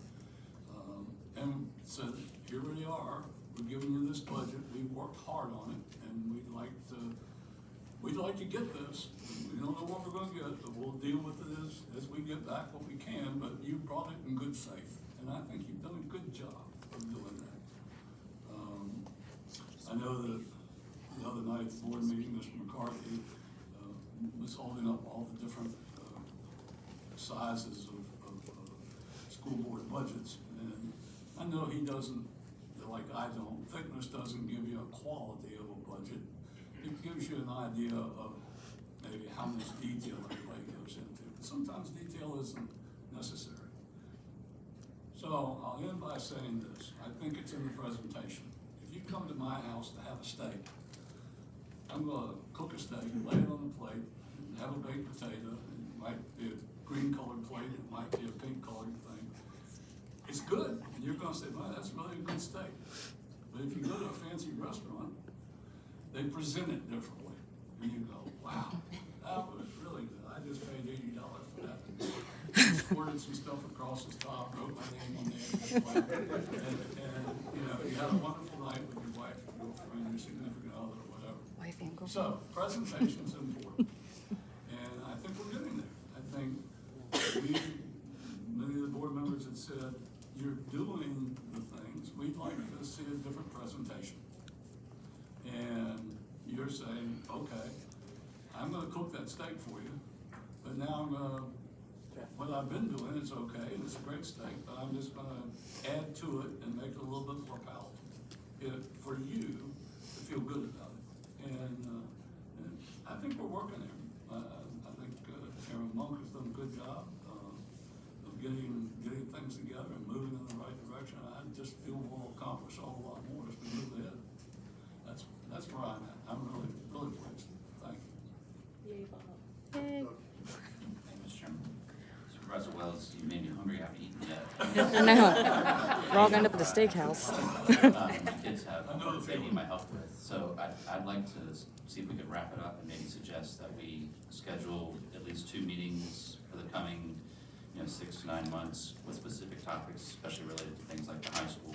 And said, here we are. We're giving you this budget. We've worked hard on it, and we'd like to get this. We don't know what we're going to get, but we'll deal with it as we get back what we can. But you brought it in good faith, and I think you've done a good job of doing that. I know that the other night at the board meeting, Mr. McCarthy was holding up all the different sizes of school board budgets, and I know he doesn't, like I don't, thickness doesn't give you a quality of a budget. It gives you an idea of maybe how much detail everybody goes into. Sometimes detail isn't necessary. So I'll end by saying this. I think it's in the presentation. If you come to my house to have a steak, I'm going to cook a steak, lay it on the plate, and have a baked potato. It might be a green colored plate, it might be a pink colored thing. It's good, and you're going to say, well, that's really a good steak. But if you go to a fancy restaurant, they present it differently. And you go, wow, that was really good. I just paid $80 for that. Squirted some stuff across the top, wrote my name on there. And you had a wonderful night with your wife, your girlfriend, your significant other, or whatever. Wife and girlfriend. So, presentation's important. And I think we're getting there. I think many of the board members had said, you're doing the things, we'd like to see a different presentation. And you're saying, okay, I'm gonna cook that steak for you, but now what I've been doing is okay, and it's a great steak, but I'm just gonna add to it and make it a little bit more palatable for you to feel good about it. And I think we're working there. I think Chairman Monk has done a good job of getting things together and moving in the right direction. I just feel we'll accomplish a whole lot more as we move ahead. That's where I'm at. I'm really, really pleased. Thank you. Yay. Thank you, Mr. Chairman. Supervisor Wells, you made me hungry. I haven't eaten yet. I know. We're all going to end up at the steakhouse. Kids have what they need my help with. So I'd like to see if we could wrap it up and maybe suggest that we schedule at least 2 meetings for the coming 6 to 9 months with specific topics, especially related to things like the high school,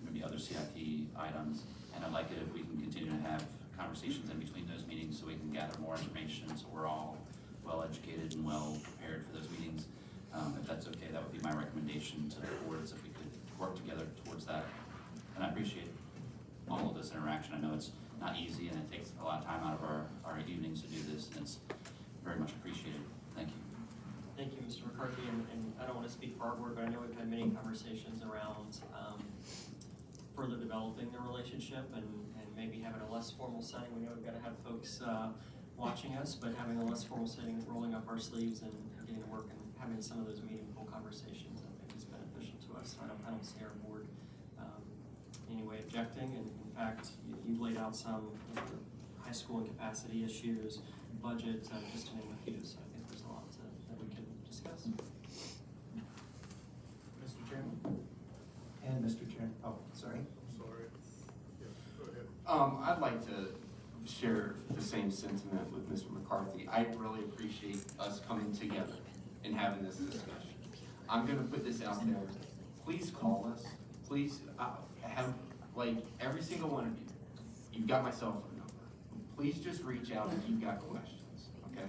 maybe other CIP items. And I'd like it if we can continue to have conversations in between those meetings so we can gather more information so we're all well educated and well prepared for those meetings. If that's okay, that would be my recommendation to the boards, if we could work together towards that. And I appreciate all of this interaction. I know it's not easy and it takes a lot of time out of our evenings to do this, and it's very much appreciated. Thank you. Thank you, Mr. McCarthy, and I don't want to speak for our board, but I know we've had many conversations around further developing the relationship and maybe having a less formal setting. We know we've got to have folks watching us, but having a less formal setting, rolling up our sleeves and getting to work and having some of those meaningful conversations, I think is beneficial to us. I don't see our board in any way objecting, and in fact, you've laid out some high school incapacity issues, budget, just to name a few, so I think there's a lot that we can discuss. Mr. Chairman? And Mr. Chair, oh, sorry. I'm sorry. Yes, go ahead. I'd like to share the same sentiment with Mr. McCarthy. I really appreciate us coming together and having this discussion. I'm gonna put this out there. Please call us. Please, have, like, every single one of you, you've got my cell phone number. Please just reach out if you've got questions, okay?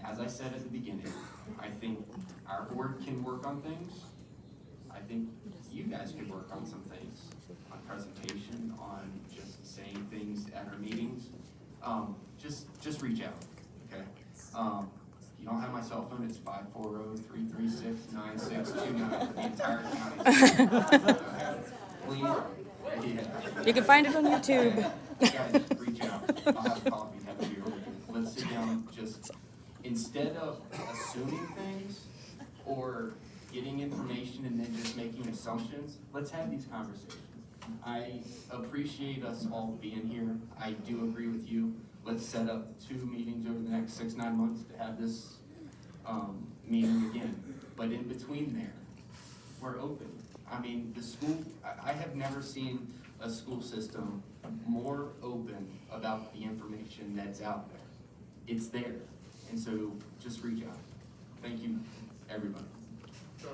As I said at the beginning, I think our board can work on things. I think you guys could work on some things, on presentation, on just saying things at our meetings. Just reach out, okay? If you don't have my cell phone, it's 540-336-9629 for the entire county. Please, yeah. You can find it on YouTube. Guys, reach out. I'll have coffee, have a beer with you. Let's sit down, just, instead of assuming things or getting information and then just making assumptions, let's have these conversations. I appreciate us all being here. I do agree with you. Let's set up 2 meetings over the next 6-9 months to have this meeting again. But in between there, we're open. I mean, the school, I have never seen a school system more open about the information that's out there. It's there. And so just reach out. Thank you, everybody.